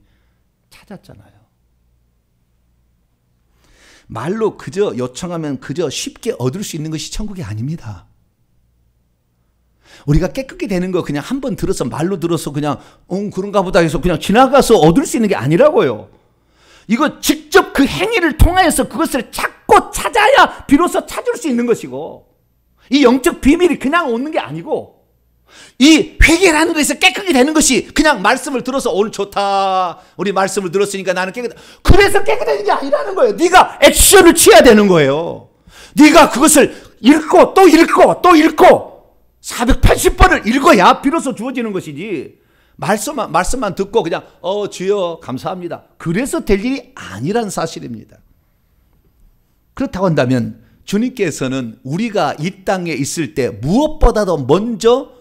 찾았잖아요. 말로 그저 요청하면 그저 쉽게 얻을 수 있는 것이 천국이 아닙니다. 우리가 깨끗게 되는 거 그냥 한번 들어서 말로 들어서 그냥 그런가 보다 해서 그냥 지나가서 얻을 수 있는 게 아니라고요. 이거 직접 그 행위를 통하여서 그것을 찾고 찾아야 비로소 찾을 수 있는 것이고, 이 영적 비밀이 그냥 오는 게 아니고, 이 회개라는 것에서 깨끗게 되는 것이 그냥 말씀을 들어서 오늘 좋다, 우리 말씀을 들었으니까 나는 깨끗하다, 그래서 깨끗해지는 게 아니라는 거예요. 네가 액션을 취해야 되는 거예요. 네가 그것을 읽고 또 읽고 또 읽고 480번을 읽어야 비로소 주어지는 것이지, 말씀만 듣고 그냥 주여 감사합니다, 그래서 될 일이 아니란 사실입니다. 그렇다고 한다면 주님께서는 우리가 이 땅에 있을 때 무엇보다도 먼저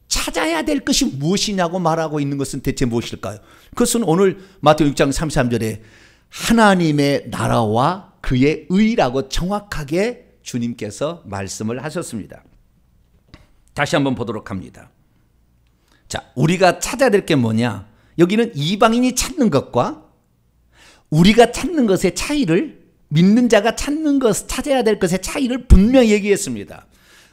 찾아야 될 것이 무엇이냐고 말하고 있는 것은 대체 무엇일까요? 그것은 오늘 마태복음 6장 33절에 하나님의 나라와 그의 의라고 정확하게 주님께서 말씀을 하셨습니다. 다시 한번 보도록 합니다. 자, 우리가 찾아야 될 게 뭐냐? 여기는 이방인이 찾는 것과 우리가 찾는 것의 차이를, 믿는 자가 찾는 것, 찾아야 될 것의 차이를 분명히 얘기했습니다.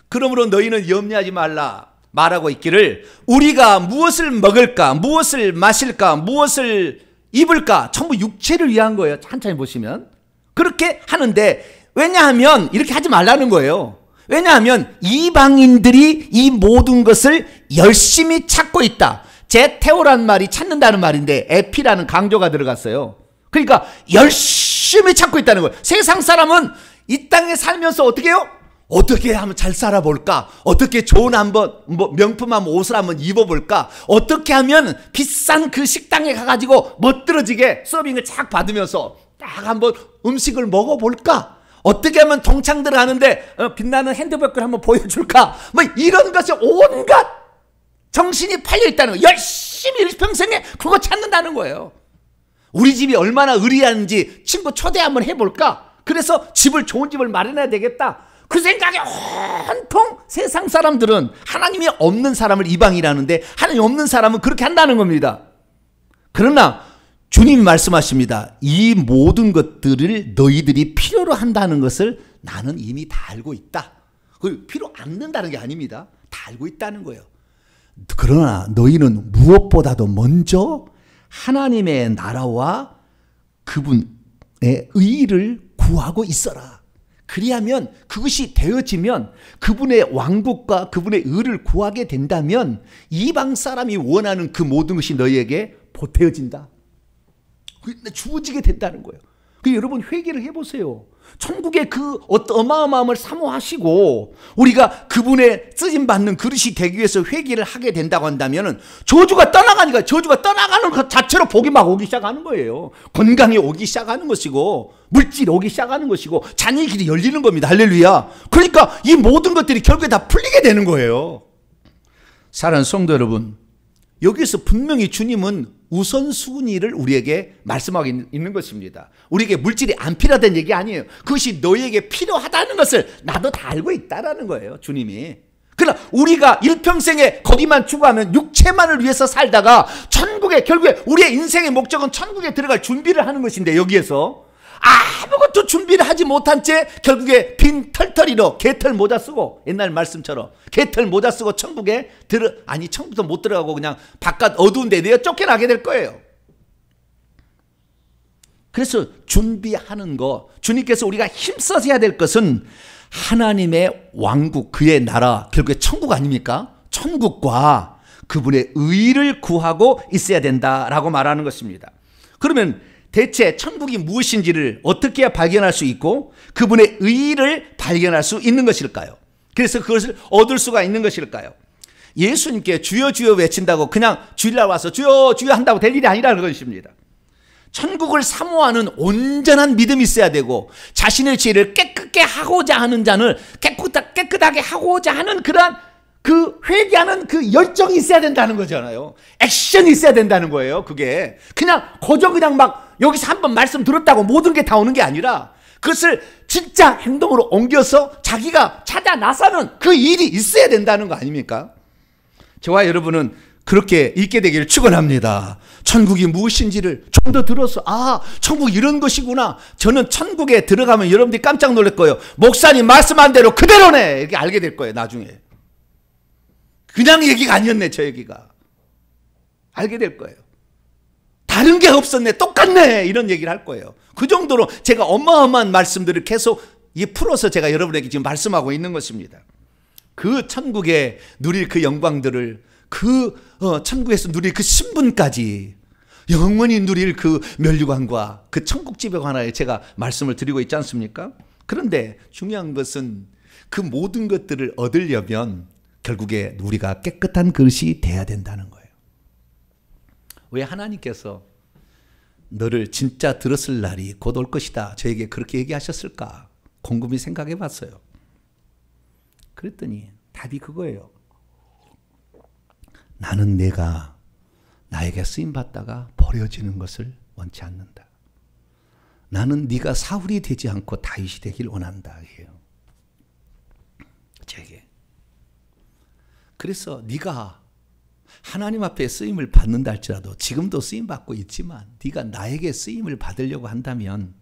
그러므로 너희는 염려하지 말라 말하고 있기를, 우리가 무엇을 먹을까, 무엇을 마실까, 무엇을 입을까, 전부 육체를 위한 거예요. 천천히 보시면 그렇게 하는데, 왜냐하면 이렇게 하지 말라는 거예요. 왜냐하면 이방인들이 이 모든 것을 열심히 찾고 있다. 제테오란 말이 찾는다는 말인데 에피라는 강조가 들어갔어요. 그러니까 열심히 찾고 있다는 거예요. 세상 사람은 이 땅에 살면서 어떻게 해요? 어떻게 하면 잘 살아볼까? 어떻게 좋은 명품 한번 옷을 한번 입어볼까? 어떻게 하면 비싼 그 식당에 가가지고 멋들어지게 서빙을 착 받으면서 딱 한번 음식을 먹어볼까? 어떻게 하면 동창들 하는데 빛나는 핸드백을 한번 보여줄까? 뭐 이런 것이 온갖 정신이 팔려있다는 거예요. 열심히 평생에 그거 찾는다는 거예요. 우리 집이 얼마나 의리한지 친구 초대 한번 해볼까? 그래서 좋은 집을 마련해야 되겠다. 그 생각에 온통 세상 사람들은, 하나님이 없는 사람을 이방이라는데 하나님 없는 사람은 그렇게 한다는 겁니다. 그러나 주님이 말씀하십니다. 이 모든 것들을 너희들이 필요로 한다는 것을 나는 이미 다 알고 있다. 그걸 필요 않는다는 게 아닙니다. 다 알고 있다는 거예요. 그러나 너희는 무엇보다도 먼저 하나님의 나라와 그분의 의를 구하고 있어라. 그리하면 그것이 되어지면, 그분의 왕국과 그분의 의를 구하게 된다면 이방 사람이 원하는 그 모든 것이 너희에게 보태어진다. 주어지게 된다는 거예요. 여러분 회개를 해보세요. 천국의 그 어마어마함을 사모하시고 우리가 그분의 쓰임받는 그릇이 되기 위해서 회개를 하게 된다고 한다면 저주가 떠나가니까, 저주가 떠나가는 것 자체로 복이 막 오기 시작하는 거예요. 건강이 오기 시작하는 것이고 물질이 오기 시작하는 것이고 자녀의 길이 열리는 겁니다. 할렐루야. 그러니까 이 모든 것들이 결국에 다 풀리게 되는 거예요. 사랑하는 성도 여러분, 여기서 분명히 주님은 우선순위를 우리에게 말씀하고 있는 것입니다. 우리에게 물질이 안 필요하다는 얘기 아니에요. 그것이 너희에게 필요하다는 것을 나도 다 알고 있다라는 거예요, 주님이. 그러나 우리가 일평생에 거기만 추구하면 육체만을 위해서 살다가 천국에, 결국에 우리의 인생의 목적은 천국에 들어갈 준비를 하는 것인데, 여기에서 아무것도 준비를 하지 못한 채 결국에 빈 털털이로 개털 모자 쓰고, 옛날 말씀처럼 개털 모자 쓰고 천국에 천국도 못 들어가고 그냥 바깥 어두운 데 내어 쫓겨나게 될 거예요. 그래서 준비하는 거, 주님께서 우리가 힘써서 해야 될 것은 하나님의 왕국, 그의 나라, 결국에 천국 아닙니까? 천국과 그분의 의를 구하고 있어야 된다라고 말하는 것입니다. 그러면 대체 천국이 무엇인지를 어떻게 해야 발견할 수 있고 그분의 의를 발견할 수 있는 것일까요? 그래서 그것을 얻을 수가 있는 것일까요? 예수님께 주여 주여 외친다고 그냥 주일날 와서 주여 주여 한다고 될 일이 아니라는 것입니다. 천국을 사모하는 온전한 믿음이 있어야 되고, 자신의 죄를 깨끗게 하고자 하는 자는 깨끗하게 하고자 하는 그러한 그 회개하는 그 열정이 있어야 된다는 거잖아요. 액션이 있어야 된다는 거예요. 그게 그냥 막 여기서 한번 말씀 들었다고 모든 게 다 오는 게 아니라 그것을 진짜 행동으로 옮겨서 자기가 찾아 나서는 그 일이 있어야 된다는 거 아닙니까? 저와 여러분은 그렇게 있게 되기를 축원합니다. 천국이 무엇인지를 좀 더 들어서, 천국 이런 것이구나. 저는 천국에 들어가면 여러분들이 깜짝 놀랄 거예요. 목사님 말씀한 대로 그대로네, 이렇게 알게 될 거예요. 나중에 그냥 얘기가 아니었네, 저 얘기가. 알게 될 거예요. 다른 게 없었네, 똑같네, 이런 얘기를 할 거예요. 그 정도로 제가 어마어마한 말씀들을 계속 풀어서 제가 여러분에게 지금 말씀하고 있는 것입니다. 그 천국에 누릴 그 영광들을, 천국에서 누릴 그 신분까지 영원히 누릴 그 면류관과 그 천국집에 관하여 제가 말씀을 드리고 있지 않습니까? 그런데 중요한 것은 그 모든 것들을 얻으려면 결국에 우리가 깨끗한 그릇이 돼야 된다는 거예요. 왜 하나님께서 너를 진짜 들었을 날이 곧 올 것이다, 저에게 그렇게 얘기하셨을까 곰곰이 생각해 봤어요. 그랬더니 답이 그거예요. 나는 내가 나에게 쓰임받다가 버려지는 것을 원치 않는다. 나는 네가 사울이 되지 않고 다윗이 되길 원한다. 이게요. 제게. 그래서 네가 하나님 앞에 쓰임을 받는다 할지라도 지금도 쓰임 받고 있지만 네가 나에게 쓰임을 받으려고 한다면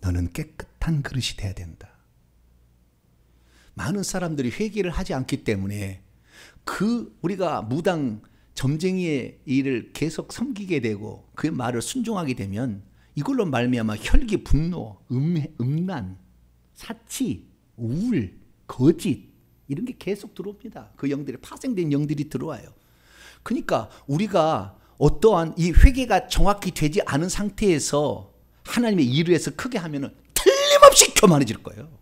너는 깨끗한 그릇이 돼야 된다. 많은 사람들이 회개를 하지 않기 때문에 우리가 무당 점쟁이의 일을 계속 섬기게 되고 그의 말을 순종하게 되면 이걸로 말미암아 혈기, 분노, 음란, 사치, 우울, 거짓 이런 게 계속 들어옵니다. 그 영들이 파생된 영들이 들어와요. 그러니까 우리가 어떠한 이 회개가 정확히 되지 않은 상태에서 하나님의 일을 해서 크게 하면은 틀림없이 교만해질 거예요.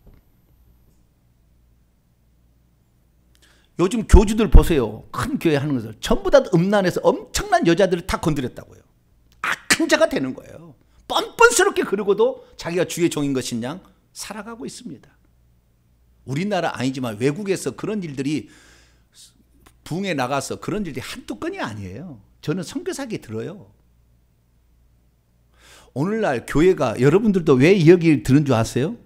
요즘 교주들 보세요. 큰 교회 하는 것을 전부 다 음란해서 엄청난 여자들을 다 건드렸다고요. 악한 자가 되는 거예요. 뻔뻔스럽게 그러고도 자기가 주의 종인 것인 양 살아가고 있습니다. 우리나라 아니지만 외국에서 그런 일들이 부흥에 나가서 그런 일들이 한두 건이 아니에요. 저는 선교사에게 들어요. 오늘날 교회가 여러분들도 왜 이 얘기를 들은 줄 아세요?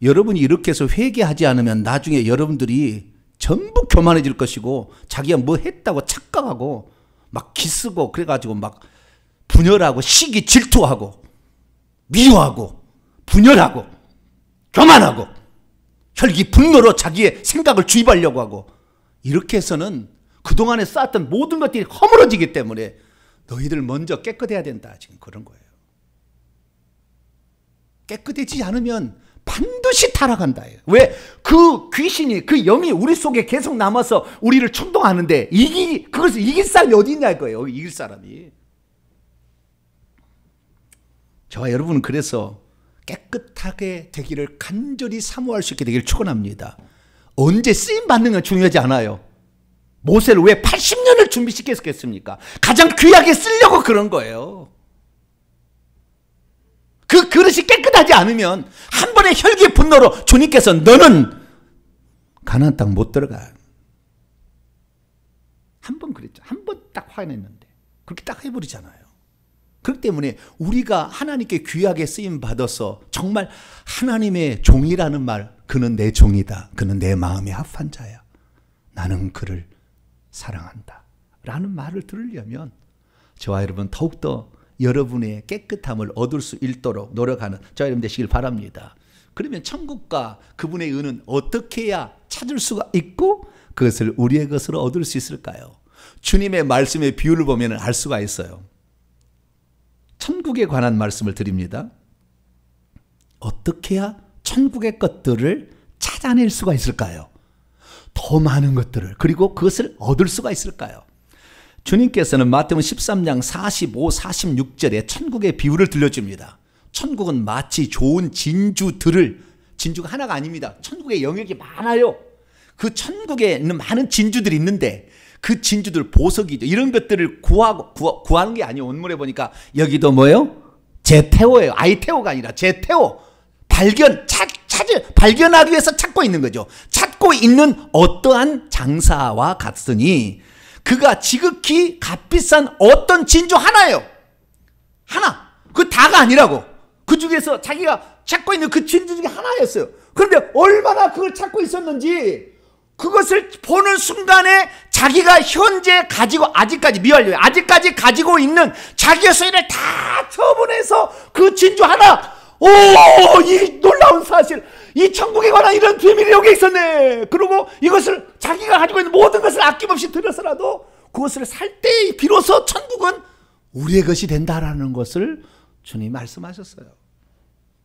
여러분이 이렇게 해서 회개하지 않으면 나중에 여러분들이 전부 교만해질 것이고 자기가 뭐 했다고 착각하고 막 기쓰고 그래가지고 막 분열하고 시기 질투하고 미워하고 분열하고 교만하고 혈기 분노로 자기의 생각을 주입하려고 하고 이렇게 해서는 그동안에 쌓았던 모든 것들이 허물어지기 때문에 너희들 먼저 깨끗해야 된다. 지금 그런 거예요. 깨끗해지지 않으면 반드시 타락한다. 왜? 그 귀신이, 그 영이 우리 속에 계속 남아서 우리를 충동하는데 그것을 이길 사람이 어디 있냐 이거예요. 이길 사람이. 저와 여러분은 그래서 깨끗하게 되기를 간절히 사모할 수 있게 되기를 축원합니다. 언제 쓰임받는 건 중요하지 않아요. 모세를 왜 80년을 준비시켰겠습니까? 가장 귀하게 쓰려고 그런 거예요. 그 그릇이 깨끗하지 않으면 한 번의 혈기의 분노로 주님께서 너는 가나안 땅 못 들어가. 한 번 그랬죠. 한 번 딱 화냈는데 그렇게 딱 해버리잖아요. 그렇기 때문에 우리가 하나님께 귀하게 쓰임 받아서 정말 하나님의 종이라는 말, 그는 내 종이다. 그는 내 마음에 합한 자야. 나는 그를 사랑한다. 라는 말을 들으려면 저와 여러분 더욱더 여러분의 깨끗함을 얻을 수 있도록 노력하는 저와 여러분 되시길 바랍니다. 그러면 천국과 그분의 은은 어떻게 해야 찾을 수가 있고 그것을 우리의 것으로 얻을 수 있을까요? 주님의 말씀의 비유를 보면 알 수가 있어요. 천국에 관한 말씀을 드립니다. 어떻게 해야 천국의 것들을 찾아낼 수가 있을까요? 더 많은 것들을, 그리고 그것을 얻을 수가 있을까요? 주님께서는 마태복음 13장 45, 46절에 천국의 비유를 들려줍니다. 천국은 마치 좋은 진주가 하나가 아닙니다. 천국의 영역이 많아요. 그 천국에 있는 많은 진주들이 있는데 그 진주들 보석이죠. 이런 것들을 구하는 게 아니에요. 원문에 보니까 여기도 뭐예요? 제태오예요. 아이태오가 아니라 제태오. 발견하기 위해서 찾고 있는 거죠. 찾고 있는 어떠한 장사와 같으니 그가 지극히 값비싼 어떤 진주 하나예요. 하나. 그 다가 아니라고. 그 중에서 자기가 찾고 있는 그 진주 중에 하나였어요. 그런데 얼마나 그걸 찾고 있었는지 그것을 보는 순간에 자기가 현재 가지고 아직까지 가지고 있는 자기의 소유를 다 처분해서 그 진주 하나, 이 놀라운 사실, 이 천국에 관한 이런 비밀이 여기 있었네. 그리고 이것을 자기가 가지고 있는 모든 것을 아낌없이 들여서라도 그것을 살 때 비로소 천국은 우리의 것이 된다라는 것을 주님 말씀하셨어요.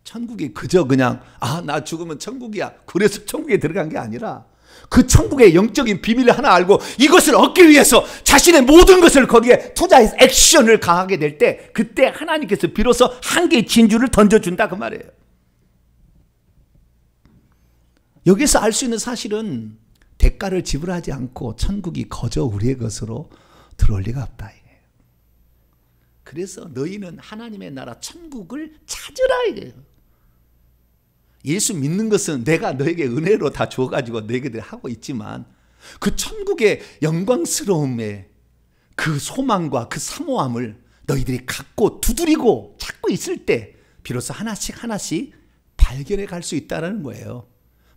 천국이 그저 그냥 나 죽으면 천국이야, 그래서 천국에 들어간 게 아니라 그 천국의 영적인 비밀을 하나 알고 이것을 얻기 위해서 자신의 모든 것을 거기에 투자해서 액션을 가하게 될 때 그때 하나님께서 비로소 한 개의 진주를 던져준다 그 말이에요. 여기서 알 수 있는 사실은 대가를 지불하지 않고 천국이 거저 우리의 것으로 들어올 리가 없다. 그래서 너희는 하나님의 나라 천국을 찾으라 이거예요. 예수 믿는 것은 내가 너에게 은혜로 다 주어가지고 너에게 하고 있지만 그 천국의 영광스러움에 그 소망과 그 사모함을 너희들이 갖고 두드리고 찾고 있을 때 비로소 하나씩 하나씩 발견해 갈 수 있다는 거예요.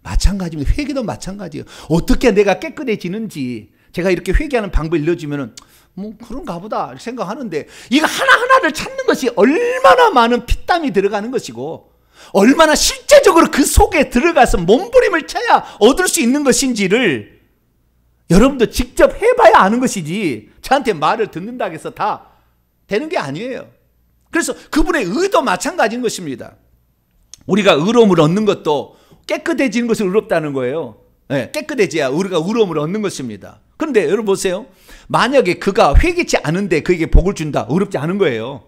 마찬가지입니다. 회개도 마찬가지예요. 어떻게 내가 깨끗해지는지 제가 이렇게 회개하는 방법을 알려주면 뭐 그런가 보다 생각하는데 이거 하나하나를 찾는 것이 얼마나 많은 피땀이 들어가는 것이고 얼마나 실제적으로 그 속에 들어가서 몸부림을 쳐야 얻을 수 있는 것인지를 여러분도 직접 해봐야 아는 것이지 저한테 말을 듣는다고 해서 다 되는 게 아니에요. 그래서 그분의 의도 마찬가지인 것입니다. 우리가 의로움을 얻는 것도 깨끗해지는 것을 의롭다는 거예요. 네, 깨끗해져야 우리가 의로움을 얻는 것입니다. 그런데 여러분 보세요. 만약에 그가 회개치 않은데 그에게 복을 준다. 의롭지 않은 거예요.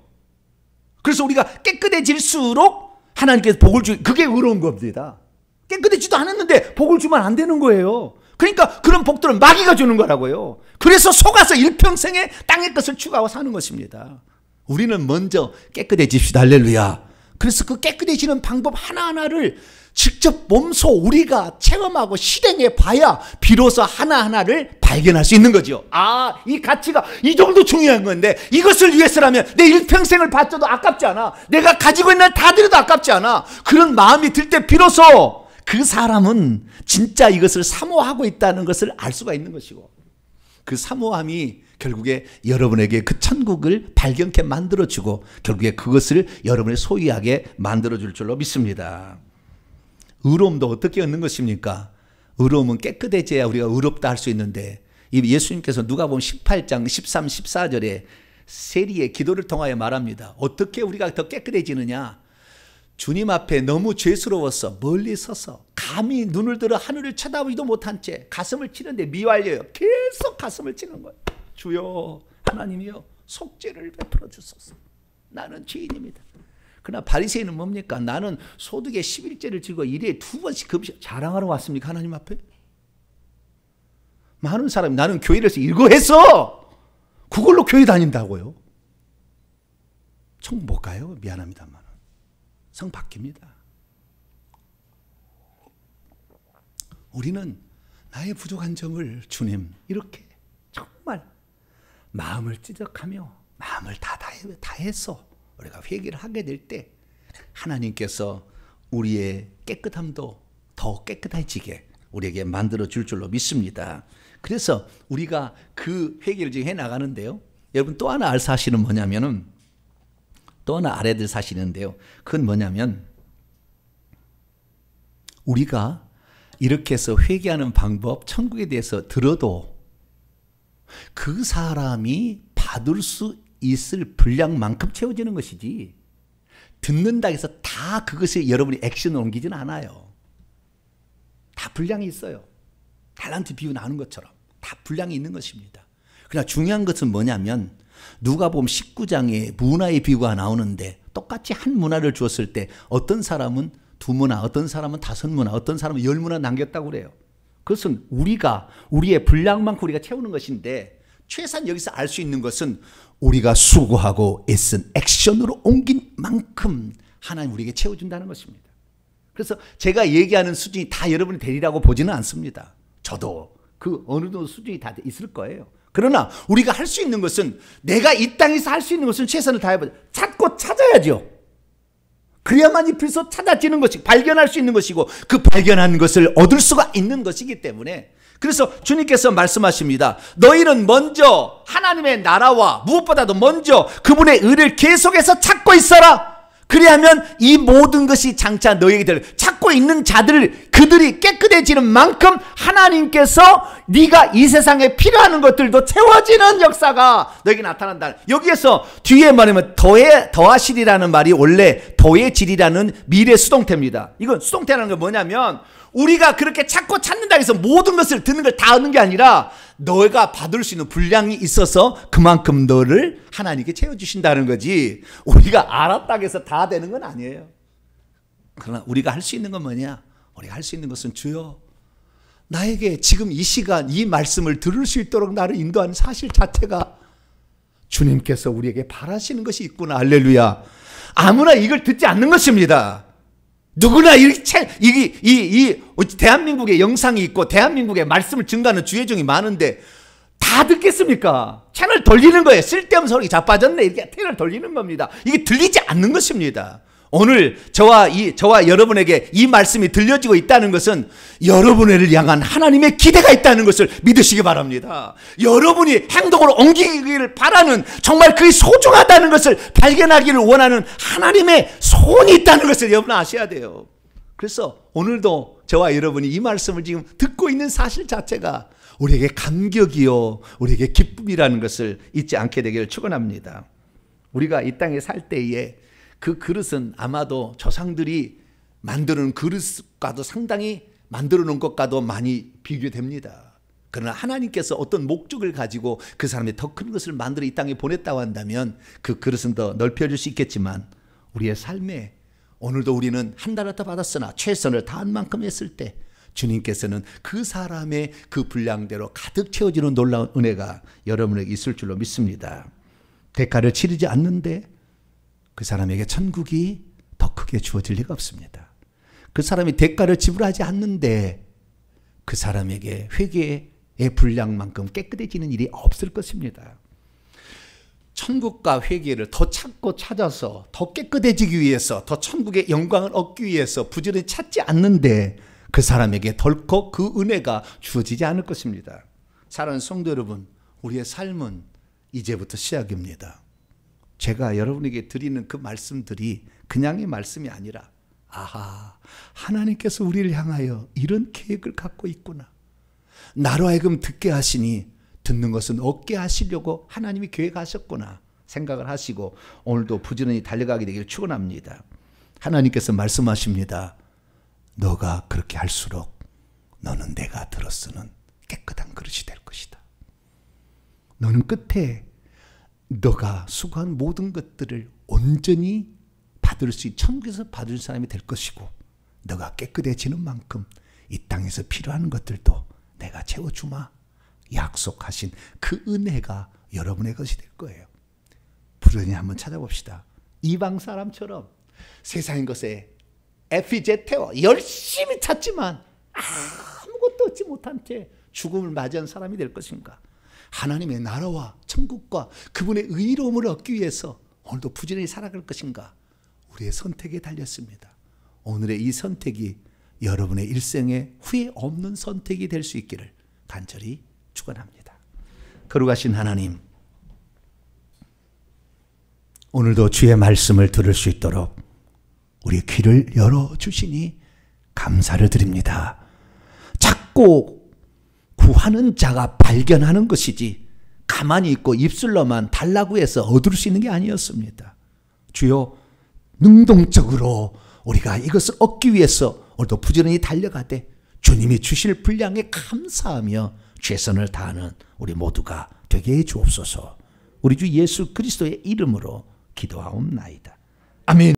그래서 우리가 깨끗해질수록 하나님께서 복을 그게 의로운 겁니다. 깨끗해지도 않았는데 복을 주면 안 되는 거예요. 그러니까 그런 복들은 마귀가 주는 거라고요. 그래서 속아서 일평생에 땅의 것을 추구하고 사는 것입니다. 우리는 먼저 깨끗해집시다. 할렐루야. 그래서 그 깨끗해지는 방법 하나하나를 직접 몸소 우리가 체험하고 실행해 봐야 비로소 하나하나를 발견할 수 있는 거죠. 아, 이 가치가 이 정도 중요한 건데 이것을 위해서라면 내 일평생을 바쳐도 아깝지 않아. 내가 가지고 있는 다 드려도 아깝지 않아. 그런 마음이 들 때 비로소 그 사람은 진짜 이것을 사모하고 있다는 것을 알 수가 있는 것이고 그 사모함이 결국에 여러분에게 그 천국을 발견케 만들어주고 결국에 그것을 여러분의 소유하게 만들어줄 줄로 믿습니다. 의로움도 어떻게 얻는 것입니까? 의로움은 깨끗해져야 우리가 의롭다 할 수 있는데 이 예수님께서 누가복음 18장 13, 14절에 세리의 기도를 통하여 말합니다. 어떻게 우리가 더 깨끗해지느냐? 주님 앞에 너무 죄스러워서 멀리 서서 감히 눈을 들어 하늘을 쳐다보지도 못한 채 가슴을 치는데 미완료예요. 계속 가슴을 치는 거예요. 주여 하나님이여 속죄를 베풀어 주소서. 나는 죄인입니다. 그러나 바리새인은 뭡니까? 나는 소득의 11제를 지고 일에 2번씩 금식 자랑하러 왔습니까? 하나님 앞에? 많은 사람이 나는 교회에서 이거 했어. 그걸로 교회 다닌다고요. 천국 못 가요. 미안합니다만. 성 바뀝니다. 우리는 나의 부족한 점을 주님 이렇게 정말 마음을 찌적하며 마음을 다해서 우리가 회개를 하게 될 때 하나님께서 우리의 깨끗함도 더 깨끗해지게 우리에게 만들어 줄 줄로 믿습니다. 그래서 우리가 그 회개를 지금 해 나가는데요. 여러분 또 하나 알 사실은 뭐냐면은 또 하나 알아야 될 사실인데요. 그건 뭐냐면 우리가 이렇게 해서 회개하는 방법 천국에 대해서 들어도 그 사람이 받을 수 있을 분량만큼 채워지는 것이지 듣는다 해서 다 그것을 여러분이 액션을 옮기지는 않아요. 다 분량이 있어요. 달란트 비유 나눈 것처럼 다 분량이 있는 것입니다. 그러나 중요한 것은 뭐냐면 누가복음 19장에 문화의 비유가 나오는데 똑같이 한 문화를 주었을 때 어떤 사람은 2문화, 어떤 사람은 5문화, 어떤 사람은 10문화 남겼다고 그래요. 그것은 우리의 분량만큼 우리가 채우는 것인데 최소한 여기서 알 수 있는 것은 우리가 수고하고 애쓴 액션으로 옮긴 만큼 하나님 우리에게 채워준다는 것입니다. 그래서 제가 얘기하는 수준이 다 여러분이 되리라고 보지는 않습니다. 저도 그 어느 정도 수준이 다 있을 거예요. 그러나 우리가 할 수 있는 것은 내가 이 땅에서 할 수 있는 것은 최선을 다해보자. 찾고 찾아야죠. 그래야만 이 비로소 찾아지는 것이 발견할 수 있는 것이고 그 발견한 것을 얻을 수가 있는 것이기 때문에 그래서 주님께서 말씀하십니다. 너희는 먼저 하나님의 나라와 무엇보다도 먼저 그분의 의를 계속해서 찾고 있어라. 그리하면 이 모든 것이 장차 너희에게 찾고 있는 자들 그들이 깨끗해지는 만큼 하나님께서 네가 이 세상에 필요한 것들도 채워지는 역사가 너에게 나타난다. 여기에서 뒤에 말하면 더하시리라는 말이 원래 더해지리라는 미래 수동태입니다. 이건 수동태라는 건 뭐냐면 우리가 그렇게 찾고 찾는다 해서 모든 것을 듣는 걸 다 얻는 게 아니라 너가 받을 수 있는 분량이 있어서 그만큼 너를 하나님께 채워주신다는 거지 우리가 알았다고 해서 다 되는 건 아니에요. 그러나 우리가 할 수 있는 건 뭐냐? 우리가 할 수 있는 것은 주여 나에게 지금 이 시간 이 말씀을 들을 수 있도록 나를 인도하는 사실 자체가 주님께서 우리에게 바라시는 것이 있구나. 할렐루야. 아무나 이걸 듣지 않는 것입니다. 누구나 이 대한민국에 영상이 있고 대한민국에 말씀을 증거하는 주회종이 많은데 다 듣겠습니까? 채널 돌리는 거예요. 쓸데없는 소리 자빠졌네. 이렇게 채널 돌리는 겁니다. 이게 들리지 않는 것입니다. 오늘 저와 여러분에게 이 말씀이 들려지고 있다는 것은 여러분을 향한 하나님의 기대가 있다는 것을 믿으시기 바랍니다. 여러분이 행동으로 옮기기를 바라는 정말 그게 소중하다는 것을 발견하기를 원하는 하나님의 소원이 있다는 것을 여러분 아셔야 돼요. 그래서 오늘도 저와 여러분이 이 말씀을 지금 듣고 있는 사실 자체가 우리에게 감격이요, 우리에게 기쁨이라는 것을 잊지 않게 되기를 축원합니다. 우리가 이 땅에 살 때에 그 그릇은 아마도 조상들이 만드는 그릇과도 상당히 만들어 놓은 것과도 많이 비교됩니다. 그러나 하나님께서 어떤 목적을 가지고 그 사람이 더 큰 것을 만들어 이 땅에 보냈다고 한다면 그 그릇은 더 넓혀질 수 있겠지만 우리의 삶에 오늘도 우리는 한 달 더 받았으나 최선을 다한 만큼 했을 때 주님께서는 그 사람의 그 분량대로 가득 채워지는 놀라운 은혜가 여러분에게 있을 줄로 믿습니다. 대가를 치르지 않는데 그 사람에게 천국이 더 크게 주어질 리가 없습니다. 그 사람이 대가를 지불하지 않는데 그 사람에게 회개의 분량만큼 깨끗해지는 일이 없을 것입니다. 천국과 회개를 더 찾고 찾아서 더 깨끗해지기 위해서 더 천국의 영광을 얻기 위해서 부지런히 찾지 않는데 그 사람에게 덜컥 그 은혜가 주어지지 않을 것입니다. 사랑하는 성도 여러분, 우리의 삶은 이제부터 시작입니다. 제가 여러분에게 드리는 그 말씀들이 그냥의 말씀이 아니라 아하, 하나님께서 우리를 향하여 이런 계획을 갖고 있구나. 나로 하여금 듣게 하시니 듣는 것은 얻게 하시려고 하나님이 계획하셨구나 생각을 하시고 오늘도 부지런히 달려가게 되기를 축원합니다. 하나님께서 말씀하십니다. 너가 그렇게 할수록 너는 내가 들어 쓰는 깨끗한 그릇이 될 것이다. 너는 끝에 너가 수고한 모든 것들을 온전히 받을 수 있는 천국에서 받을 사람이 될 것이고 너가 깨끗해지는 만큼 이 땅에서 필요한 것들도 내가 채워주마 약속하신 그 은혜가 여러분의 것이 될 거예요. 부르니 한번 찾아봅시다. 이방 사람처럼 세상의 것에 에피제테와 열심히 찾지만 아무것도 얻지 못한 채 죽음을 맞이한 사람이 될 것인가? 하나님의 나라와 천국과 그분의 의로움을 얻기 위해서 오늘도 부지런히 살아갈 것인가? 우리의 선택에 달렸습니다. 오늘의 이 선택이 여러분의 일생에 후회 없는 선택이 될 수 있기를 간절히 축원합니다. 거룩하신 하나님, 오늘도 주의 말씀을 들을 수 있도록 우리 귀를 열어주시니 감사를 드립니다. 찾고 구하는 자가 발견하는 것이지 가만히 있고 입술로만 달라고 해서 얻을 수 있는 게 아니었습니다. 주여, 능동적으로 우리가 이것을 얻기 위해서 오늘도 부지런히 달려가되 주님이 주실 분량에 감사하며 최선을 다하는 우리 모두가 되게 해 주옵소서. 우리 주 예수 그리스도의 이름으로 기도하옵나이다. 아멘.